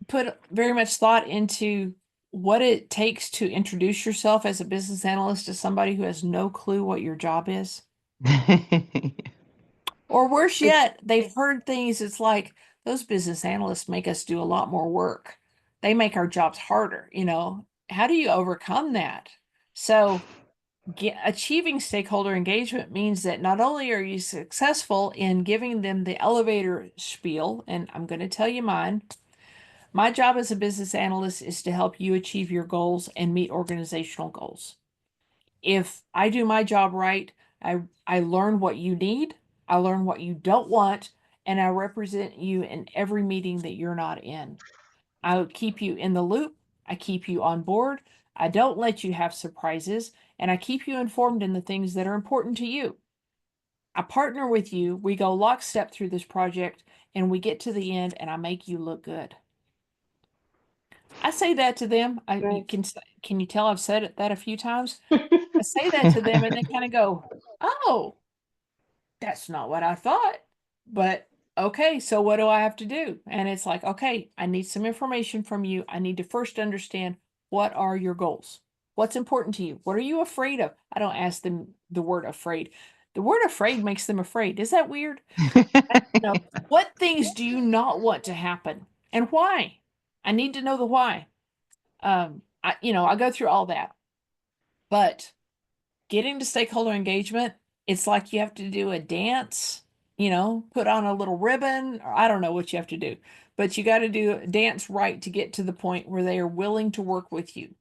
put very much thought into what it takes to introduce yourself as a business analyst to somebody who has no clue what your job is? Or worse yet, they've heard things, it's like, those business analysts make us do a lot more work. They make our jobs harder, you know. How do you overcome that? So achieving stakeholder engagement means that not only are you successful in giving them the elevator spiel, and I'm going to tell you mine. My job as a business analyst is to help you achieve your goals and meet organizational goals. If I do my job right, I learn what you need, I learn what you don't want, and I represent you in every meeting that you're not in. I keep you in the loop, I keep you on board, I don't let you have surprises, and I keep you informed in the things that are important to you. I partner with you, we go lockstep through this project, and we get to the end, and I make you look good. I say that to them. You can you tell I've said that a few times? I say that to them and they kind of go, oh, that's not what I thought. But okay, so what do I have to do? And it's like, okay, I need some information from you. I need to first understand, what are your goals? What's important to you? What are you afraid of? I don't ask them the word afraid. The word afraid makes them afraid. Is that weird? What things do you not want to happen and why? I need to know the why. I go through all that, but getting to stakeholder engagement, it's like you have to do a dance, put on a little ribbon, or I don't know what you have to do, but you got to do a dance right to get to the point where they are willing to work with you.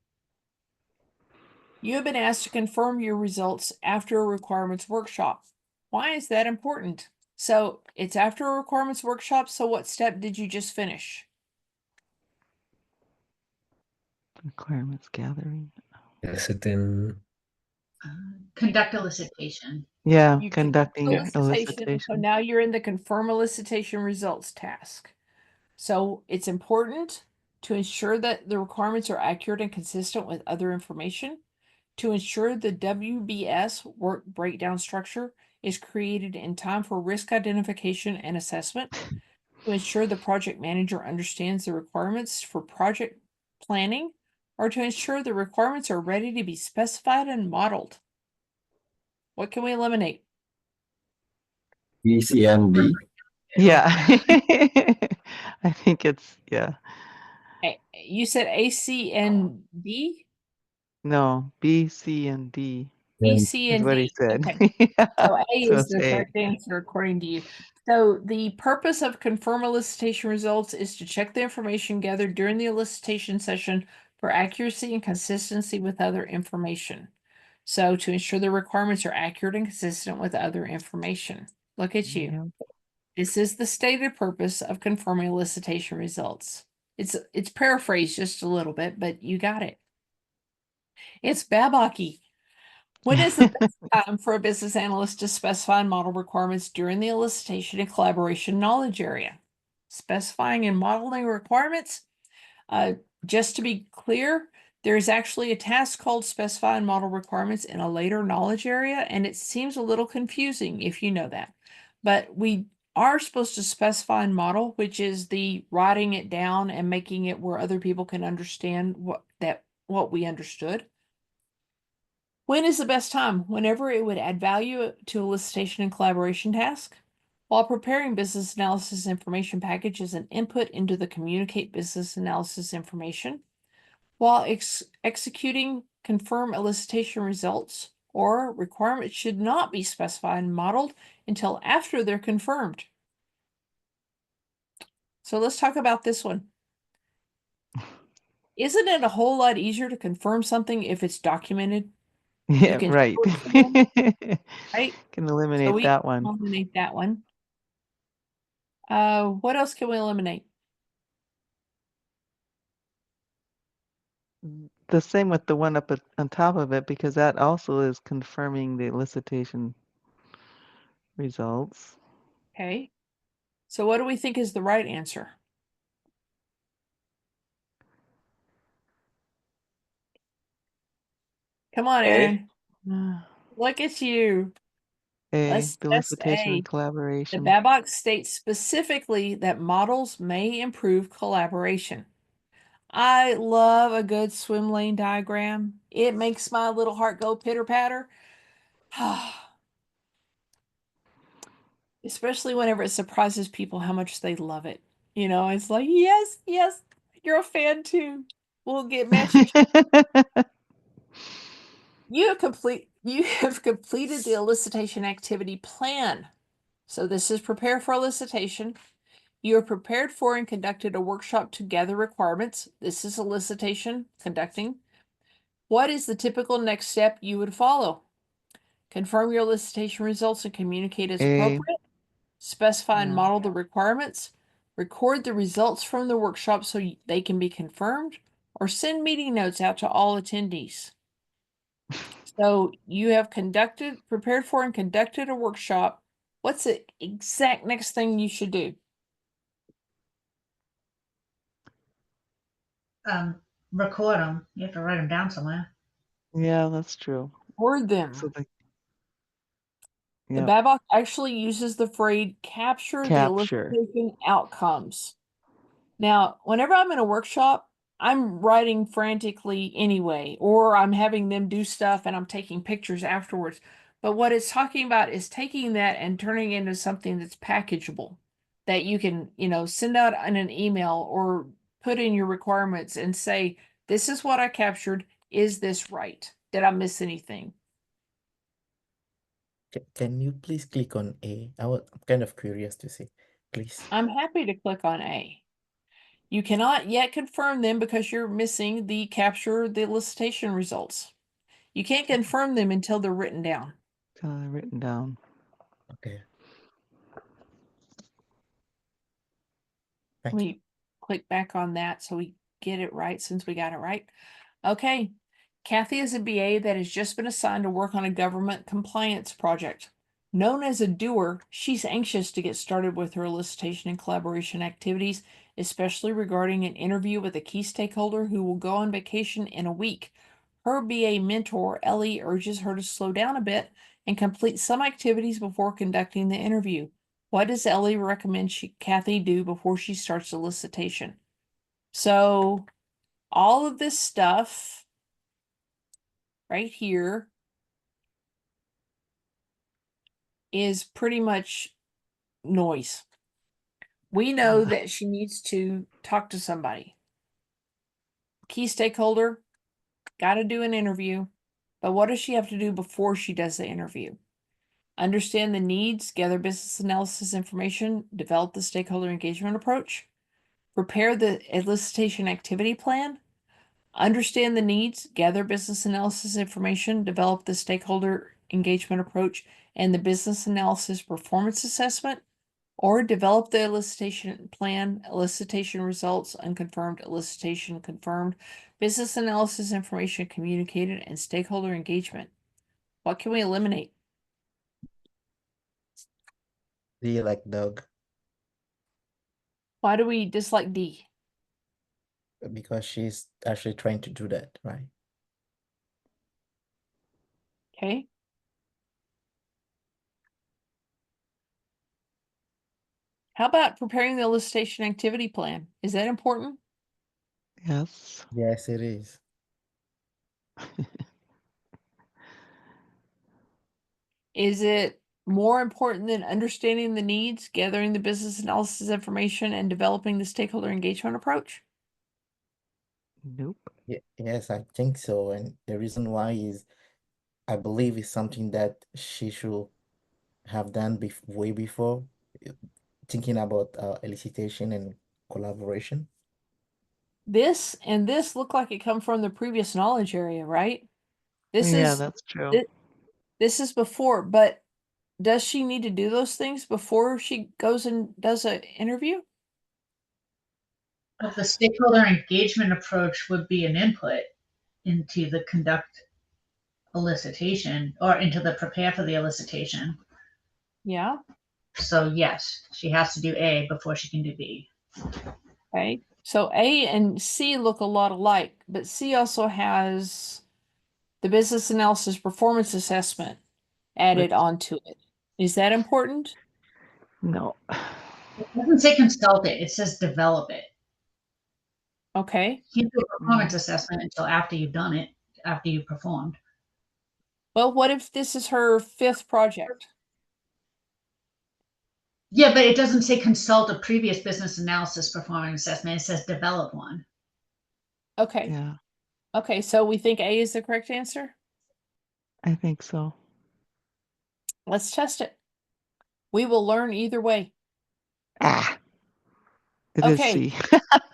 You have been asked to confirm your results after a requirements workshop. Why is that important? So it's after a requirements workshop. So what step did you just finish? Requirements gathering. Eliciting. Conduct elicitation. Yeah, You conduct conducting elicitation, so elicitation. now you're in the confirm elicitation results task. So it's important to ensure that the requirements are accurate and consistent with other information, to ensure the WBS work breakdown structure is created in time for risk identification and assessment, to ensure the project manager understands the requirements for project planning, or to ensure the requirements are ready to be specified and modeled. What can we eliminate? ECND. Yeah. I think it's, yeah. You said AC and D? No, B, C, and D B, C, is and what he D. said. Okay. Yeah, So A so is it's the A. correct answer according to you. So the purpose of confirm elicitation results is to check the information gathered during the elicitation session for accuracy and consistency with other information. So to ensure the requirements are accurate and consistent with other information. Look at you. Yeah. This is the stated purpose of confirming elicitation results. It's paraphrased just a little bit, but you got it. It's BABOK. When is the best time for a business analyst to specify and model requirements during the elicitation and collaboration knowledge area? Specifying and modeling requirements. Just to be clear, there is actually a task called specify and model requirements in a later knowledge area, and it seems a little confusing if you know that. But we are supposed to specify and model, which is the writing it down and making it where other people can understand what we understood. When is the best time? Whenever it would add value to elicitation and collaboration task. While preparing business analysis information package as an input into the communicate business analysis information. While executing confirm elicitation results, or requirements should not be specified and modeled until after they're confirmed. So let's talk about this one. Isn't it a whole lot easier to confirm something if it's documented? Yeah, You can right. show it to them, right? Can So eliminate we that can one. eliminate that one. What else can we eliminate? The same with the one up on top of it, because that also is confirming the elicitation results. Okay. So what do we think is the right answer? Come on, A. Aaron. Look at you. A, Let's the test elicitation A. and The collaboration. BABOK states specifically that models may improve collaboration. I love a good swim lane diagram. It makes my little heart go pitter patter. Especially whenever it surprises people how much they love it. You know, it's like, yes, yes, you're a fan too. We'll get matching. You have completed the elicitation activity plan. So this is prepare for elicitation. You have prepared for and conducted a workshop to gather requirements. This is elicitation conducting. What is the typical next step you would follow? Confirm your elicitation results and communicate as A. appropriate. Specify and Yeah. model the requirements. Record the results from the workshop so they can be confirmed, or send meeting notes out to all attendees. So you have prepared for and conducted a workshop. What's the exact next thing you should do? Record them. You have to write them down somewhere. Yeah, that's true. Record them. So The yeah, BABOK actually uses the phrase capture the capture. elicitation outcomes. Now, whenever I'm in a workshop, I'm writing frantically anyway, or I'm having them do stuff and I'm taking pictures afterwards. But what it's talking about is taking that and turning it into something that's packageable, that you can, send out in an email or put in your requirements and say, this is what I captured. Is this right? Did I miss anything? Can you please click on A? I'm kind of curious to see, please. I'm happy to click on A. You cannot yet confirm them because you're missing the capture the elicitation results. You can't confirm them until they're written down. Written down. Okay. Let me click back on that so we get it right since we got it right. Okay. Kathy is a BA that has just been assigned to work on a government compliance project. Known as a doer, she's anxious to get started with her elicitation and collaboration activities, especially regarding an interview with a key stakeholder who will go on vacation in a week. Her BA mentor, Ellie, urges her to slow down a bit and complete some activities before conducting the interview. What does Ellie recommend Kathy do before she starts the elicitation? So all of this stuff right here is pretty much noise. We know that she needs to talk to somebody. Key stakeholder, got to do an interview. But what does she have to do before she does the interview? Understand the needs, gather business analysis information, develop the stakeholder engagement approach, prepare the elicitation activity plan, understand the needs, gather business analysis information, develop the stakeholder engagement approach and the business analysis performance assessment, or develop the elicitation plan, elicitation results, unconfirmed, elicitation confirmed, business analysis information communicated, and stakeholder engagement. What can we eliminate? D like Doug, Why do we dislike D? because she's actually trying to do that, right? Okay. How about preparing the elicitation activity plan? Is that important? Yes. Yes, it is. Is it more important than understanding the needs, gathering the business analysis information, and developing the stakeholder engagement approach? Nope. Yes, I think so. And the reason why is I believe it's something that she should have done way before, uh, thinking about elicitation and collaboration. This and this look like it come from the previous knowledge area, right? This Yeah, is that's true. this is before, but does she need to do those things before she goes and does an interview? But the stakeholder engagement approach would be an input into the conduct elicitation or into the prepare for the elicitation. Yeah. So yes, she has to do A before she can do B. Okay. So A and C look a lot alike, but C also has the business analysis performance assessment added onto it. Is that important? No. It doesn't say consult it, it says develop it. Okay. You can't do a performance assessment until after you've done it, after you've performed. Well, what if this is her 5th project? Yeah, but it doesn't say consult a previous business analysis performance assessment. It says develop one. Okay. Yeah, Okay, so we think A is the correct answer? I think so. Let's test it. We will learn either way. Ah. It is Okay. C.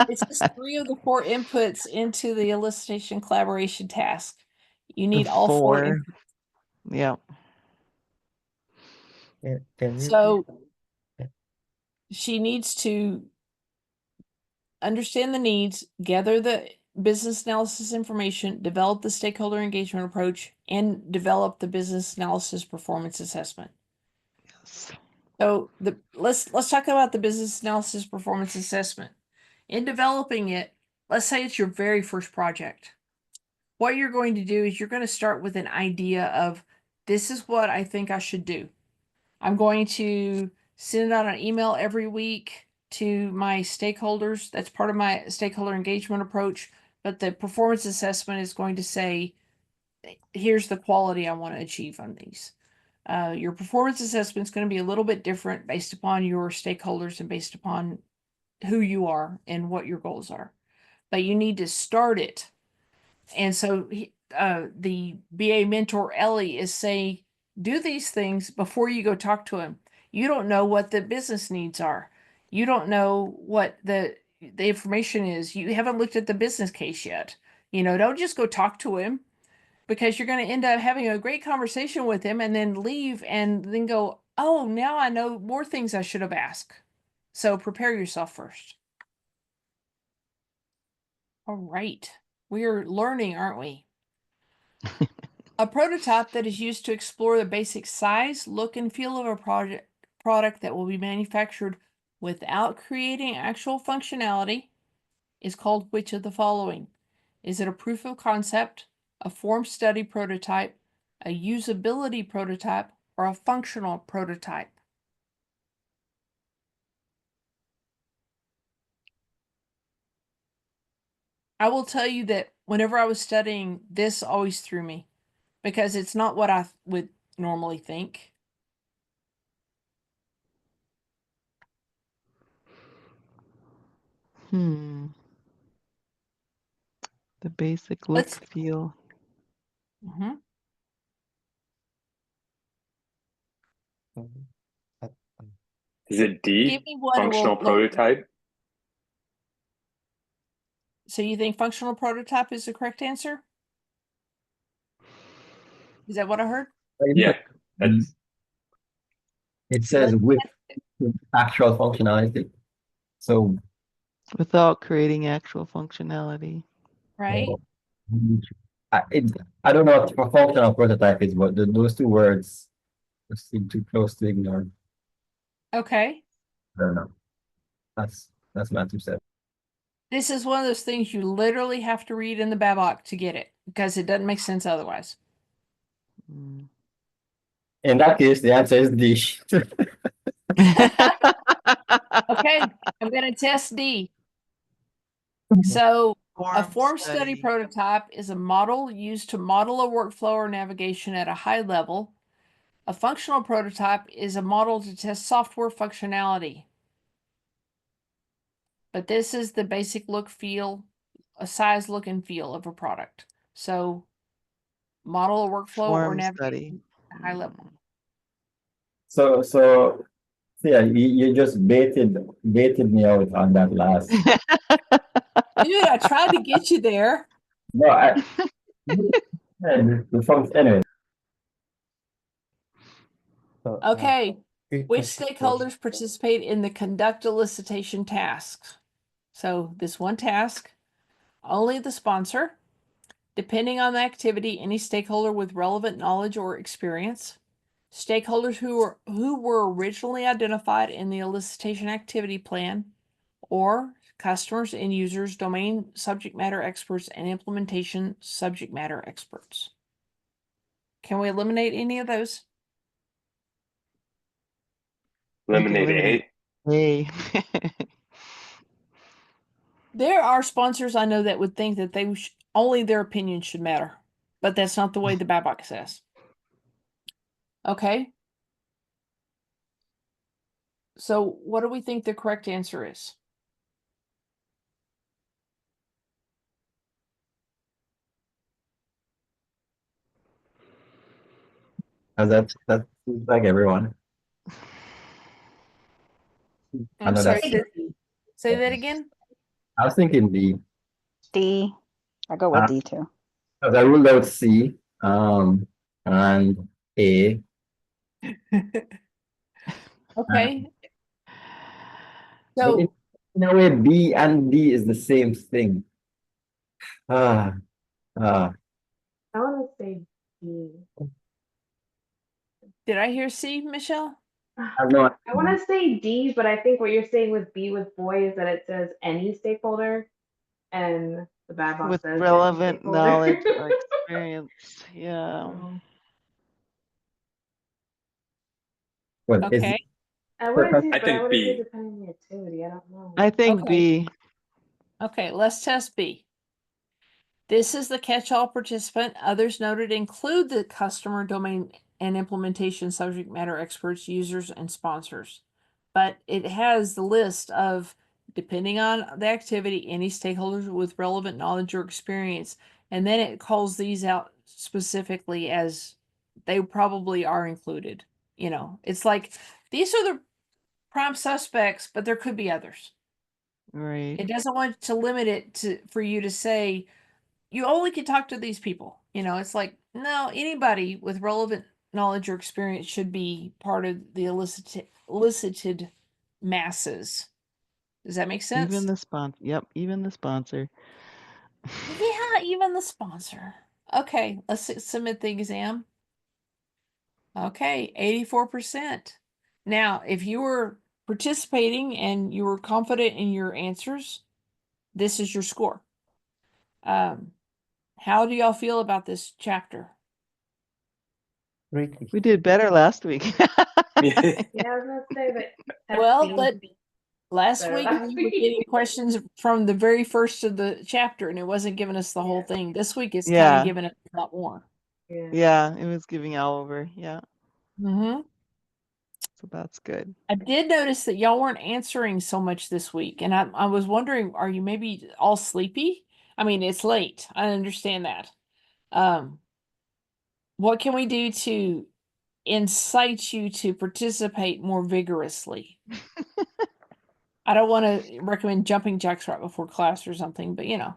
It's just 3 of the 4 inputs into the elicitation collaboration task. You need all 4 4. inputs. Yep. Can you So Yeah. she needs to understand the needs, gather the business analysis information, develop the stakeholder engagement approach, and develop the business analysis performance assessment. Yes. So let's talk about the business analysis performance assessment. In developing it, let's say it's your very first project. What you're going to do is you're going to start with an idea of this is what I think I should do. I'm going to send out an email every week to my stakeholders. That's part of my stakeholder engagement approach. But the performance assessment is going to say, here's the quality I want to achieve on these. Your performance assessment is going to be a little bit different based upon your stakeholders and based upon who you are and what your goals are. But you need to start it. And so the BA mentor Ellie is saying, do these things before you go talk to him. You don't know what the business needs are. You don't know what the information is. You haven't looked at the business case yet. Don't just go talk to him, because you're going to end up having a great conversation with him and then leave and then go, oh, now I know more things I should have asked. So prepare yourself first. All right. We're learning, aren't we? A prototype that is used to explore the basic size, look, and feel of a product that will be manufactured without creating actual functionality is called which of the following? Is it a proof of concept, a form study prototype, a usability prototype, or a functional prototype? I will tell you that whenever I was studying, this always threw me because it's not what I would normally think. The basic look, Let's- feel. Mhm. Is it D? Give me what it Functional will look. prototype? So you think functional prototype is the correct answer? Is that what I heard? Yeah, that's It says with actual functionality. So Without creating actual functionality. Right. I don't know what for functional prototype is, but those two words seem too close to ignore. Okay. I don't know. That's my 2 cents. This is one of those things you literally have to read in the BABOK to get it because it doesn't make sense otherwise. Mm. In that case, the answer is D. Okay, I'm going to test D. So a form study prototype is a model used to model a workflow or navigation at a high level. A functional prototype is a model to test software functionality. But this is the basic look, feel, a size, look, and feel of a product. So model a workflow or Form navigation study. at a high level. So yeah, you just baited me out on that last. Dude, I tried to get you there. No, anyway. Okay. Quick Which question. stakeholders participate in the conduct elicitation tasks? So this one task, only the sponsor. Depending on the activity, any stakeholder with relevant knowledge or experience. Stakeholders who were originally identified in the elicitation activity plan, or customers and users, domain subject matter experts, and implementation subject matter experts. Can we eliminate any of those? eliminate A. A. There are sponsors I know that would think that they only their opinion should matter, but that's not the way the BABOK says. Okay. So what do we think the correct answer is? That seems like everyone. I'm sorry. Say that again. I was thinking D. D. I go with D too. Because I ruled out C, and A. Okay. So In a way, B and D is the same thing. I want to say D. did I hear C, Michelle? I want to say D, but I think what you're saying with B with boy is that it says any stakeholder, and the bad boss With says any relevant stakeholder. knowledge or experience. Yeah. What is Okay. I would say, I but I think would say B. depending on the activity. I don't know. I think Okay. B. Okay, let's test B. This is the catch-all participant. Others noted include the customer, domain, and implementation subject matter experts, users, and sponsors. But it has the list of, depending on the activity, any stakeholders with relevant knowledge or experience. And then it calls these out specifically as they probably are included. You know, it's like, these are the prime suspects, but there could be others. Right. It doesn't want to limit it for you to say, you only can talk to these people. You know, it's like, no, anybody with relevant knowledge or experience should be part of the elicited masses. Does that make sense? Even the sponsor. Yep, even the sponsor. Yeah, even the sponsor. Okay, let's submit the exam. Okay, 84%. Now, if you were participating and you were confident in your answers, this is your score. How do y'all feel about this chapter? Greatly. We did better last week. Yeah, I was gonna say that. Well, testing but last better week last we were week. getting questions from the very first of the chapter, and it wasn't giving us the whole Yeah. thing. This week it's kind Yeah. of giving us a lot more. Yeah. Yeah, it was giving all over. Yeah, Mm-hmm. so that's good. I did notice that y'all weren't answering so much this week, and I was wondering, are you maybe all sleepy? I mean, it's late. I understand that. What can we do to incite you to participate more vigorously? I don't want to recommend jumping jacks right before class or something, but you know.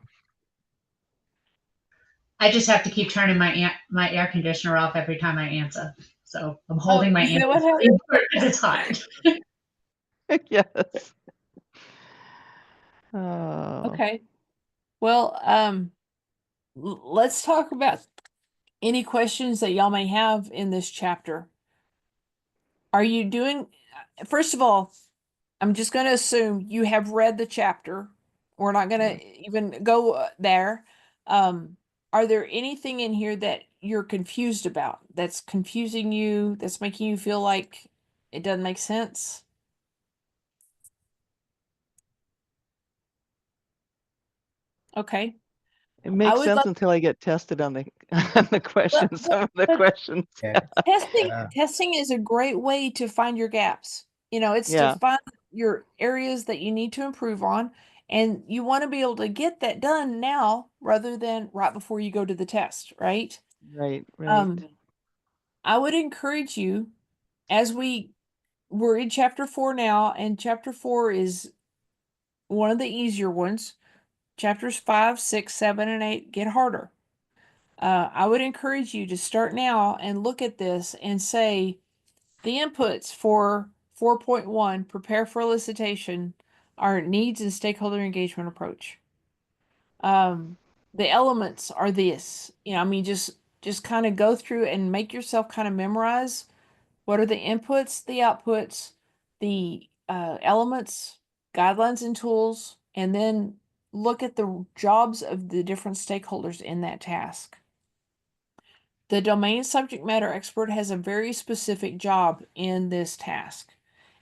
I just have to keep turning my air conditioner off every time I answer. So I'm holding my is that answer what happened? because it's hot. Yes. Oh. Okay. Well, let's talk about any questions that y'all may have in this chapter. Are you doing, first of all, I'm just going to assume you have read the chapter. We're not going to even go there. Are there anything in here that you're confused about, that's confusing you, that's making you feel like it doesn't make sense? Okay. It makes would sense love- until I get tested on the on the questions. Some of the but questions. Yeah. Testing is a great way to find your gaps. You know, it's to Yeah. find your areas that you need to improve on, and you want to be able to get that done now rather than right before you go to the test, right? Right, right. I would encourage you, as we're in chapter 4 now, and chapter 4 is one of the easier ones. Chapters 5, 6, 7, and 8 get harder. I would encourage you to start now and look at this and say, the inputs for 4.1, prepare for elicitation, are needs and stakeholder engagement approach. The elements are this, I mean, just kind of go through and make yourself kind of memorize what are the inputs, the outputs, the elements, guidelines and tools, and then look at the jobs of the different stakeholders in that task. The domain subject matter expert has a very specific job in this task.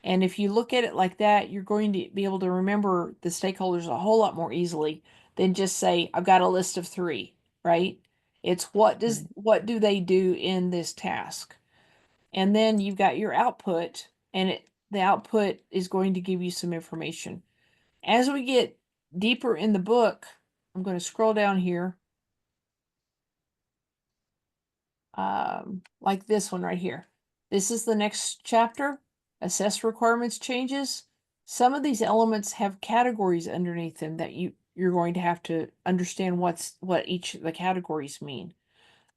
And if you look at it like that, you're going to be able to remember the stakeholders a whole lot more easily than just say, I've got a list of 3, right? It's what do they do in this task? And then you've got your output, and the output is going to give you some information. As we get deeper in the book, I'm going to scroll down here. Like this one right here. This is the next chapter, assess requirements changes. Some of these elements have categories underneath them that you're going to have to understand what each of the categories mean.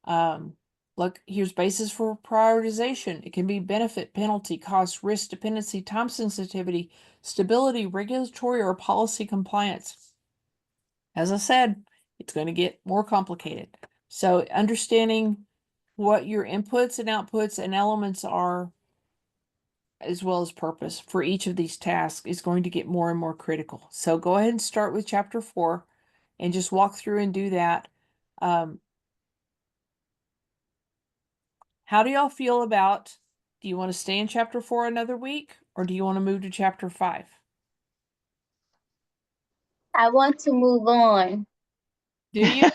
Look, here's basis for prioritization. It can be benefit, penalty, cost, risk, dependency, time sensitivity, stability, regulatory, or policy compliance. As I said, it's going to get more complicated. So understanding what your inputs and outputs and elements are, as well as purpose for each of these tasks, is going to get more and more critical. So go ahead and start with chapter 4 and just walk through and do that. How do y'all feel about, do you want to stay in chapter 4 another week, or do you want to move to chapter 5? I want to move on. Do you?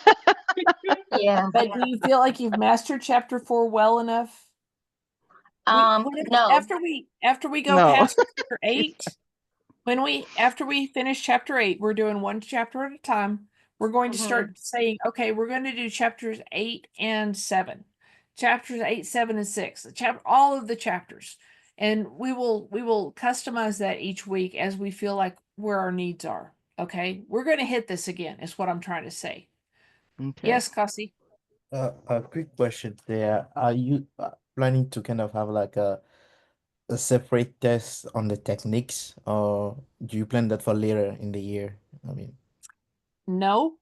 Yeah. But do you feel like you've mastered chapter 4 well enough? No. After we go No. past chapter 8, after we finish chapter 8, we're doing one chapter at a time. We're going to start saying, okay, we're going to do chapters 8 and 7. Chapters 8, 7, and 6. All of the chapters. And we will customize that each week as we feel like where our needs are. Okay? We're going to hit this again, is what I'm trying to say. Okay. Yes, Kasi? A quick question there. Are you planning to kind of have like a separate test on the techniques, or do you plan that for later in the year? I mean, No.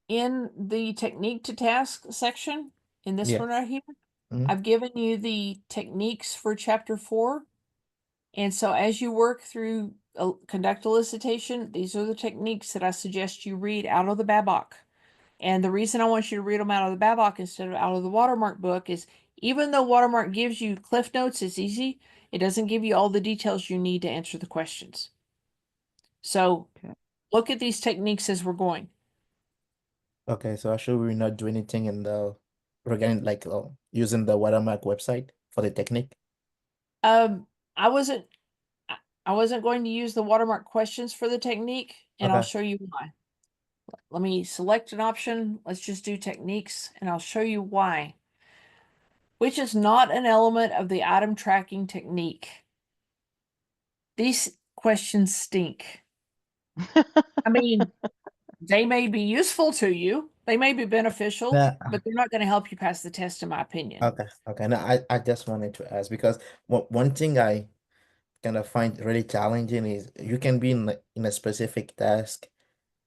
in the technique to task section, in this Yeah. one right here, Mhm. I've given you the techniques for chapter 4. And so as you work through conduct elicitation, these are the techniques that I suggest you read out of the BABOK. And the reason I want you to read them out of the BABOK instead of out of the Watermark book is even though Watermark gives you cliff notes, it's easy. It doesn't give you all the details you need to answer the questions. So Okay. look at these techniques as we're going. Okay, so actually we're not doing anything in the regarding like using the Watermark website for the technique. I wasn't going to use the Watermark questions for the technique, and I'll Okay. show you why. Let me select an option. Let's just do techniques, and I'll show you why. Which is not an element of the item tracking technique. These questions stink. I mean, they may be useful to you. They may be beneficial, Yeah. but they're not going to help you pass the test, in my opinion. Okay. Okay. No, I just wanted to ask because one thing I kind of find really challenging is you can be in a specific task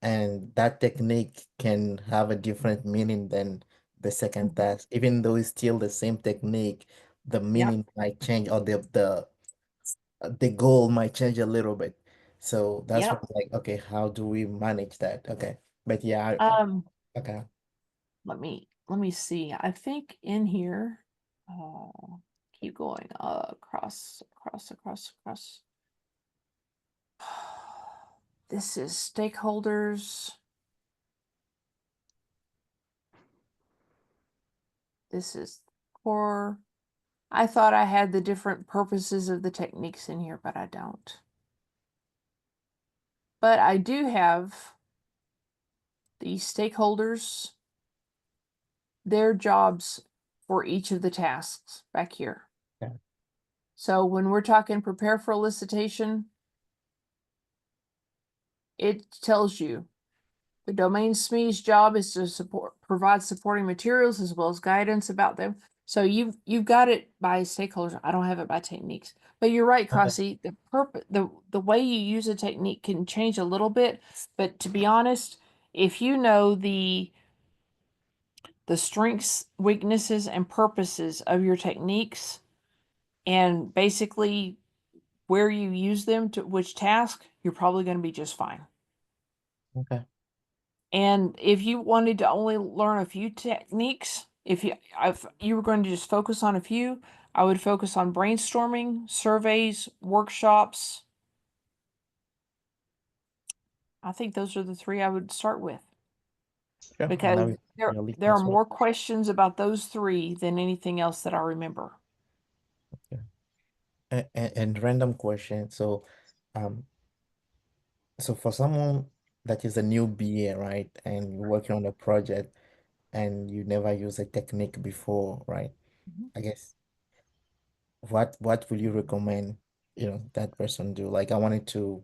and that technique can have a different meaning than the second task, even though it's still the same technique, the meaning might change or the goal might change a little bit. So that's what Yep. I'm like, okay, how do we manage that? Okay. But yeah, okay. Let me see. I think in here, keep going across. This is stakeholders. This is core. I thought I had the different purposes of the techniques in here, but I don't. But I do have the stakeholders, their jobs for each of the tasks back here. Okay. So when we're talking prepare for elicitation, it tells you the domain SME's job is to provide supporting materials as well as guidance about them. So you've got it by stakeholders. I don't have it by techniques. But you're right, Kasi. The purpose, the way you use a technique can change a little bit. But to be honest, if you know the strengths, weaknesses, and purposes of your techniques, and basically where you use them to which task, you're probably going to be just fine. Okay. And if you wanted to only learn a few techniques, if you were going to just focus on a few, I would focus on brainstorming, surveys, workshops. I think those are the 3 I would start with. Sure. Because there are as well. more questions about those 3 than anything else that I remember. Okay. And random question. So, so for someone that is a new BA, right, and you're working on a project and you never use a technique before, right? I guess what will you recommend, that person do? Like I wanted to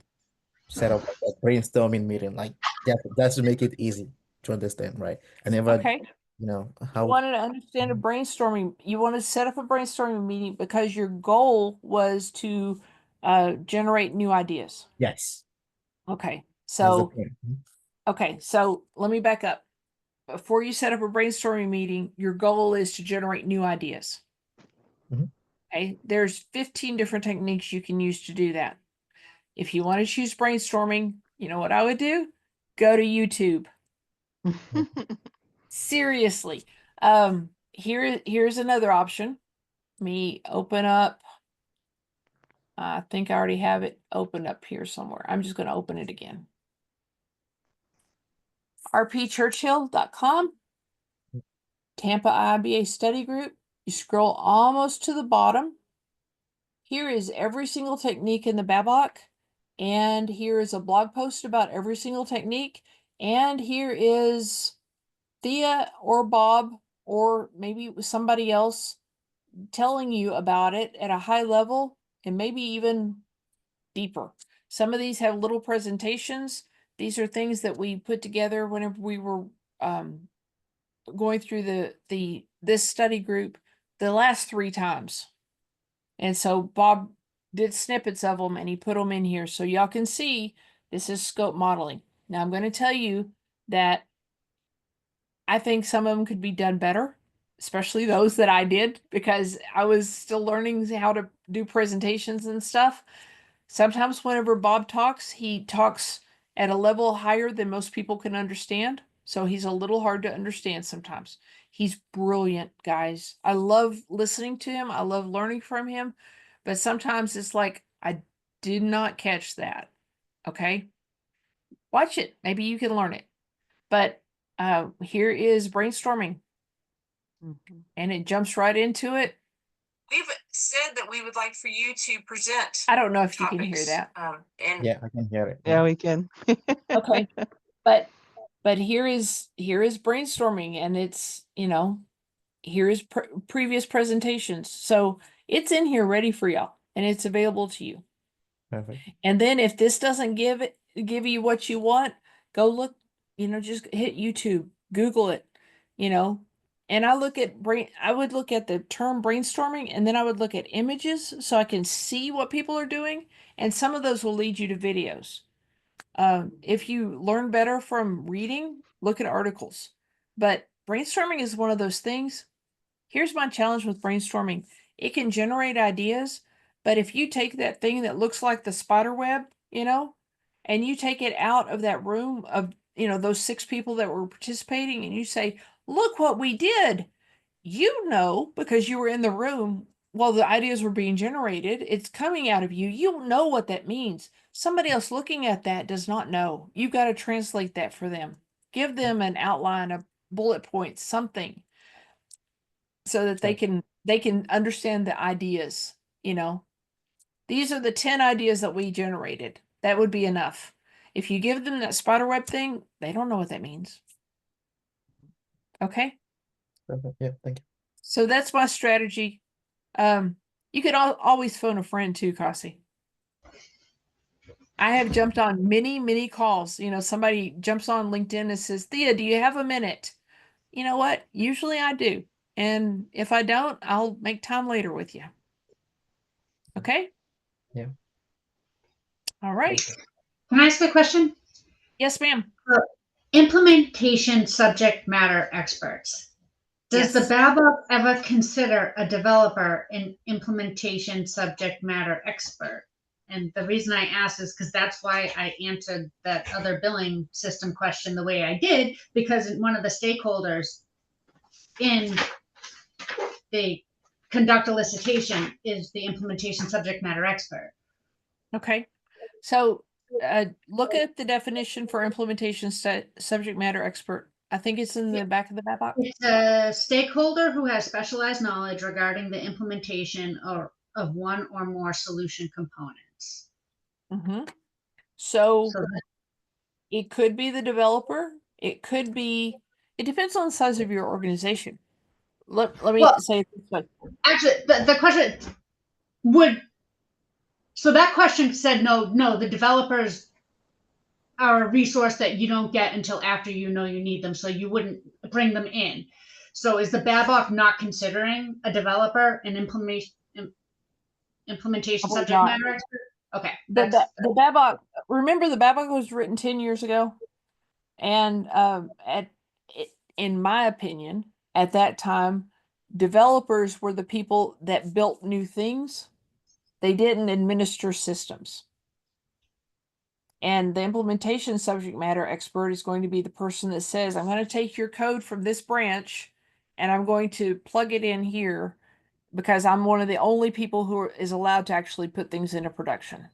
set up like a brainstorming meeting, like that's to make it easy to understand, right? I never, Okay. you You wanted to understand a brainstorming. You want to set up a brainstorming meeting because your goal was to generate new ideas. Yes, Okay. that's the So, point. okay. So let me back up. Before you set up a brainstorming meeting, your goal is to generate new ideas. Mhm. Okay. There's 15 different techniques you can use to do that. If you want to choose brainstorming, you know what I would do? Go to YouTube. Seriously. Here's another option. Let me open up. I think I already have it opened up here somewhere. I'm just going to open it again. rpchurchill.com, TampaBayIIBA study group. You scroll almost to the bottom. Here is every single technique in the BABOK. And here is a blog post about every single technique. And here is Thea or Bob or maybe somebody else telling you about it at a high level and maybe even deeper. Some of these have little presentations. These are things that we put together whenever we were going through this study group the last 3 times. And so Bob did snippets of them and he put them in here so y'all can see this is scope modeling. Now I'm going to tell you that I think some of them could be done better, especially those that I did because I was still learning how to do presentations and stuff. Sometimes whenever Bob talks, he talks at a level higher than most people can understand. So he's a little hard to understand sometimes. He's brilliant, guys. I love listening to him. I love learning from him. But sometimes it's like, I did not catch that. Okay. Watch it. Maybe you can learn it. But here is brainstorming. And it jumps right into it. We've said that we would like for you to present. I don't know if you can hear topics, that. And Yeah, I can hear it. Yeah, we can. Okay. But here is brainstorming, and it's, you know, here is previous presentations. So it's in here ready for y'all, and it's available to you. Perfect. And then if this doesn't give you what you want, go look, you know, just hit YouTube, Google it, you know. And I would look at the term brainstorming, and then I would look at images so I can see what people are doing. And some of those will lead you to videos. If you learn better from reading, look at articles. But brainstorming is one of those things. Here's my challenge with brainstorming. It can generate ideas, but if you take that thing that looks like the spider web, you know, and you take it out of that room of, you know, those 6 people that were participating, and you say, look what we did. You know, because you were in the room while the ideas were being generated, it's coming out of you. You know what that means. Somebody else looking at that does not know. You've got to translate that for them. Give them an outline, a bullet point, something, so that they can understand the ideas, you know. These are the 10 ideas that we generated. That would be enough. If you give them that spiderweb thing, they don't know what that means. Okay? Perfect. Yeah, thank you. So that's my strategy. You could always phone a friend too, Kasi. I have jumped on many calls. You know, somebody jumps on LinkedIn and says, Thea, do you have a minute? You know what? Usually I do. And if I don't, I'll make time later with you. Okay? Yeah. All right. Can I ask a question? Yes, ma'am. Implementation subject matter experts. Does the Yes. BABOK ever consider a developer an implementation subject matter expert? And the reason I asked is because that's why I answered that other billing system question the way I did, because one of the stakeholders in the conduct elicitation is the implementation subject matter expert. Okay. So look at the definition for implementation subject matter expert. I think it's in the back of the BABOK. It's a stakeholder who has specialized knowledge regarding the implementation of one or more solution components. Mm-hmm. So So it could be the developer. It could be, it depends on the size of your organization. Let me say it this way. Actually, the question would, so that question said, no, the developers are a resource that you don't get until after you know you need them, so you wouldn't bring them in. So is the BABOK not considering a developer an implementation subject matter expert? Okay. The BABOK, remember the BABOK was written 10 years ago? And in my opinion, at that time, developers were the people that built new things. They didn't administer systems. And the implementation subject matter expert is going to be the person that says, I'm going to take your code from this branch and I'm going to plug it in here because I'm one of the only people who is allowed to actually put things into production.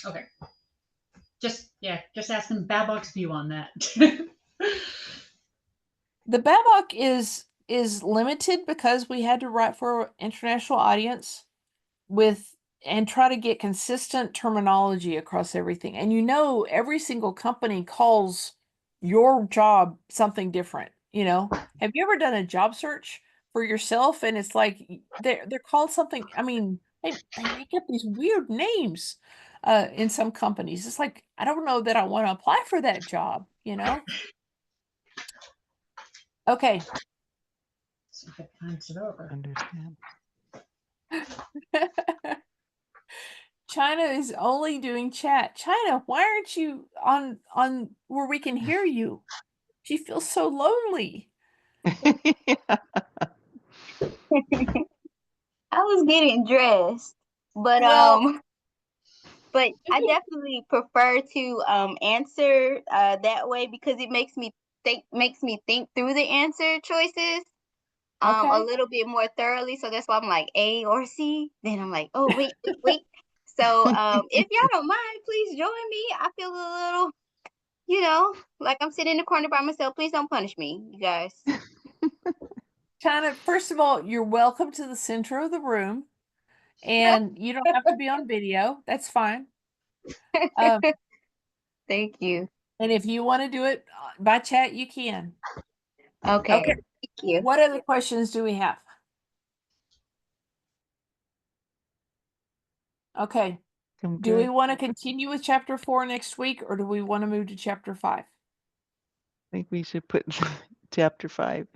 Okay. Just asking BABOK's view on that. The BABOK is limited because we had to write for an international audience and try to get consistent terminology across everything. And you know, every single company calls your job something different. You know, have you ever done a job search for yourself and it's like they're called something? I mean, they make up these weird names in some companies. It's like, I don't know that I want to apply for that job, you know? Okay. Understand. China is only doing chat. China, why aren't you on where we can hear you? She feels so lonely. I was getting dressed, but Well, but I definitely prefer to answer that way because it makes me think through the answer choices a okay. little bit more thoroughly. So that's why I'm like A or C. Then I'm like, oh wait. So if y'all don't mind, please join me. I feel a little, like I'm sitting in the corner by myself. Please don't punish me, you guys. China, first of all, you're welcome to the center of the room, and you don't have to be on video. That's fine. Thank you. And if you want to do it by chat, you can. Okay. Okay. Thank you. What other questions do we have? Okay. I'm Do we good. want to continue with chapter 4 next week, or do we want to move to chapter 5? I think we should put chapter 5.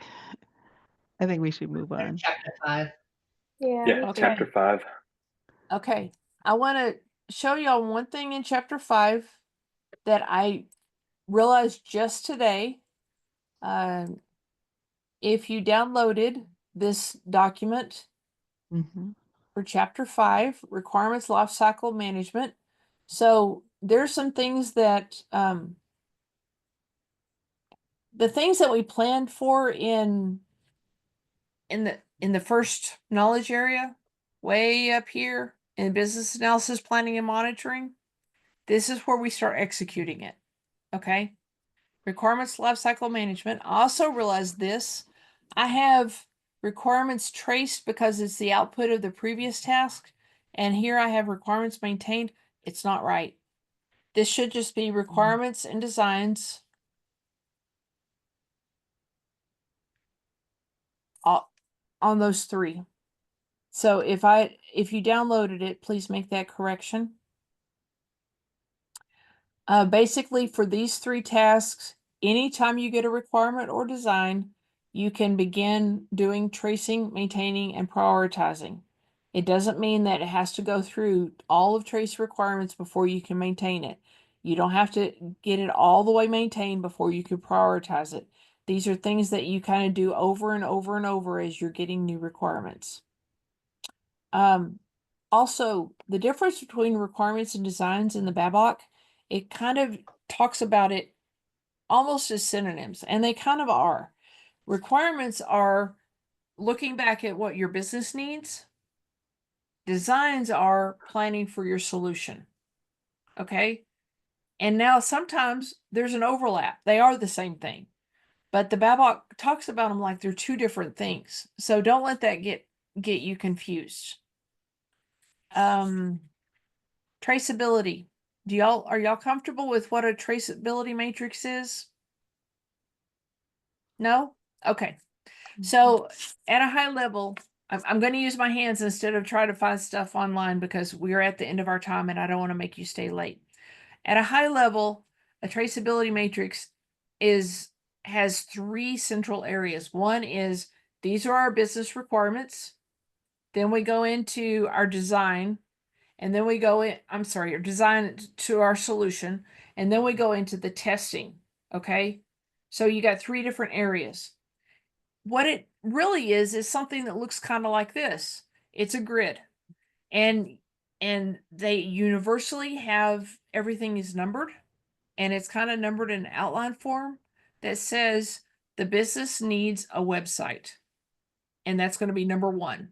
I think we should move on. Chapter 5. Yeah, Okay. chapter 5. Okay. I want to show y'all one thing in chapter 5 that I realized just today. If you downloaded this document Mhm. for chapter 5, requirements lifecycle management. So there's some things that the things that we planned for in the first knowledge area, way up here in business analysis, planning and monitoring, this is where we start executing it. Okay. Requirements lifecycle management. I also realized this. I have requirements traced because it's the output of the previous task. And here I have requirements maintained. It's not right. This should just be requirements and designs on those 3. So if you downloaded it, please make that correction. Basically for these 3 tasks, anytime you get a requirement or design, you can begin doing tracing, maintaining, and prioritizing. It doesn't mean that it has to go through all of trace requirements before you can maintain it. You don't have to get it all the way maintained before you can prioritize it. These are things that you kind of do over and over and over as you're getting new requirements. Also, the difference between requirements and designs in the BABOK, it kind of talks about it almost as synonyms, and they kind of are. Requirements are looking back at what your business needs. Designs are planning for your solution. Okay. And now sometimes there's an overlap. They are the same thing, but the BABOK talks about them like they're 2 different things. So don't let that get you confused. Traceability. Are y'all comfortable with what a traceability matrix is? No? Okay. So at a high level, I'm going to use my hands instead of try to find stuff online because we're at the end of our time and I don't want to make you stay late. At a high level, a traceability matrix has 3 central areas. One is these are our business requirements. Then we go into our design, and then we go in, our design to our solution, and then we go into the testing. Okay. So you got 3 different areas. What it really is something that looks kind of like this. It's a grid, and they universally have everything is numbered, and it's kind of numbered in outline form that says the business needs a website, and that's going to be number 1.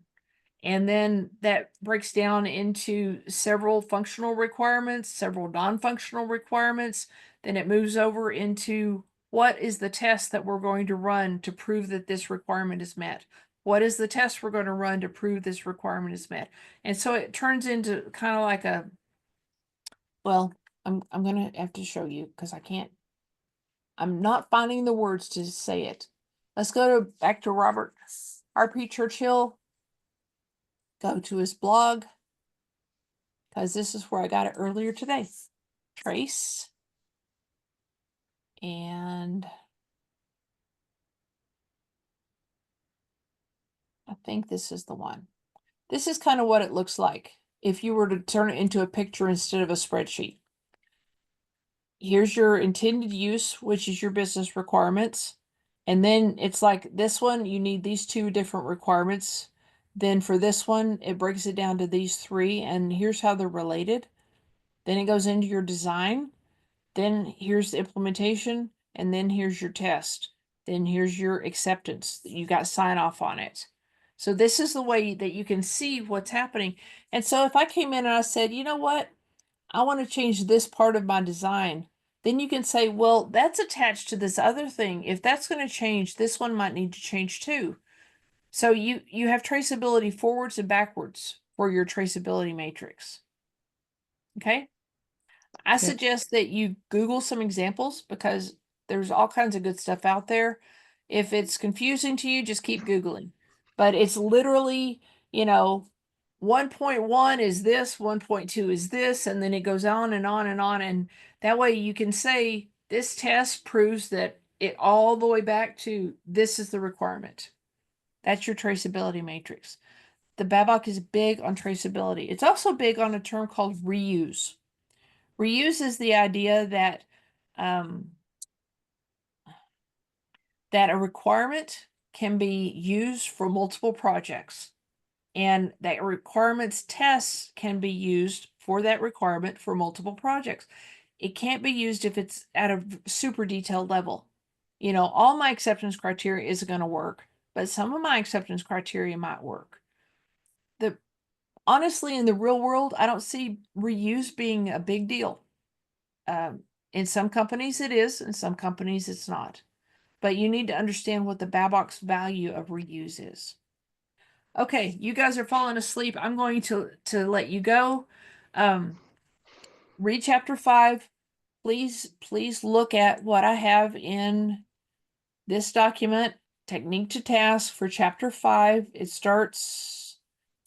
And then that breaks down into several functional requirements, several non-functional requirements. Then it moves over into what is the test that we're going to run to prove that this requirement is met? What is the test we're going to run to prove this requirement is met? And so it turns into kind of like a, well, I'm going to have to show you because I'm not finding the words to say it. Let's go back to Robert R.P. Churchill. Go to his blog, because this is where I got it earlier today. Trace. And I think this is the one. This is kind of what it looks like if you were to turn it into a picture instead of a spreadsheet. here's your intended use, which is your business requirements. And then it's like this one, you need these 2 different requirements. Then for this one, it breaks it down to these 3, and here's how they're related. Then it goes into your design. Then here's the implementation, and then here's your test. Then here's your acceptance. You got sign off on it. So this is the way that you can see what's happening. And so if I came in and I said, you know what, I want to change this part of my design, then you can say, well, that's attached to this other thing. If that's going to change, this one might need to change too. So you have traceability forwards and backwards for your traceability matrix. Okay. I suggest that you Google some examples because there's all kinds of good stuff out there. If it's confusing to you, just keep Googling. But it's literally, 1.1 is this, 1.2 is this, and then it goes on and on and on. And that way you can say this test proves that it all the way back to this is the requirement. That's your traceability matrix. The BABOK is big on traceability. It's also big on a term called reuse. Reuse is the idea that that a requirement can be used for multiple projects, and that requirements tests can be used for that requirement for multiple projects. It can't be used if it's at a super detailed level. All my acceptance criteria isn't going to work, but some of my acceptance criteria might work. Honestly, in the real world, I don't see reuse being a big deal. In some companies it is, in some companies it's not. But you need to understand what the BABOK's value of reuse is. Okay, you guys are falling asleep. I'm going to let you go. Read chapter 5. Please look at what I have in this document, Technique to Task for chapter 5. It's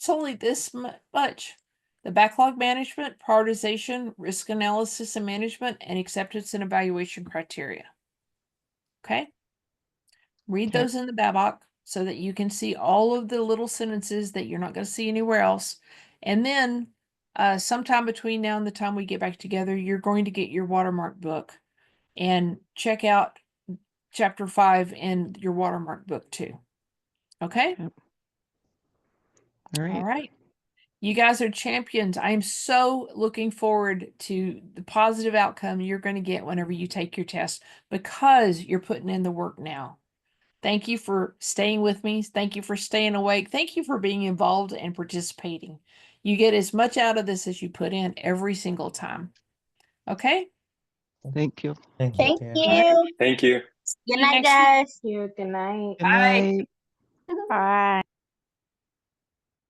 only this much. The backlog management, prioritization, risk analysis and management, and acceptance and evaluation criteria. Okay? Read those in the BABOK so that you can see all of the little sentences that you're not going to see anywhere else. And then sometime between now and the time we get back together, you're going to get your watermark book and check out chapter 5 in your watermark book too. Okay? Yep. All right. All right. You guys are champions. I am so looking forward to the positive outcome you're going to get whenever you take your test because you're putting in the work now. Thank you for staying with me. Thank you for staying awake. Thank you for being involved and participating. You get as much out of this as you put in every single time. Okay? Thank you. Thank Thank you. you. Thank you. Good night, guys. Good night. Good night. Bye.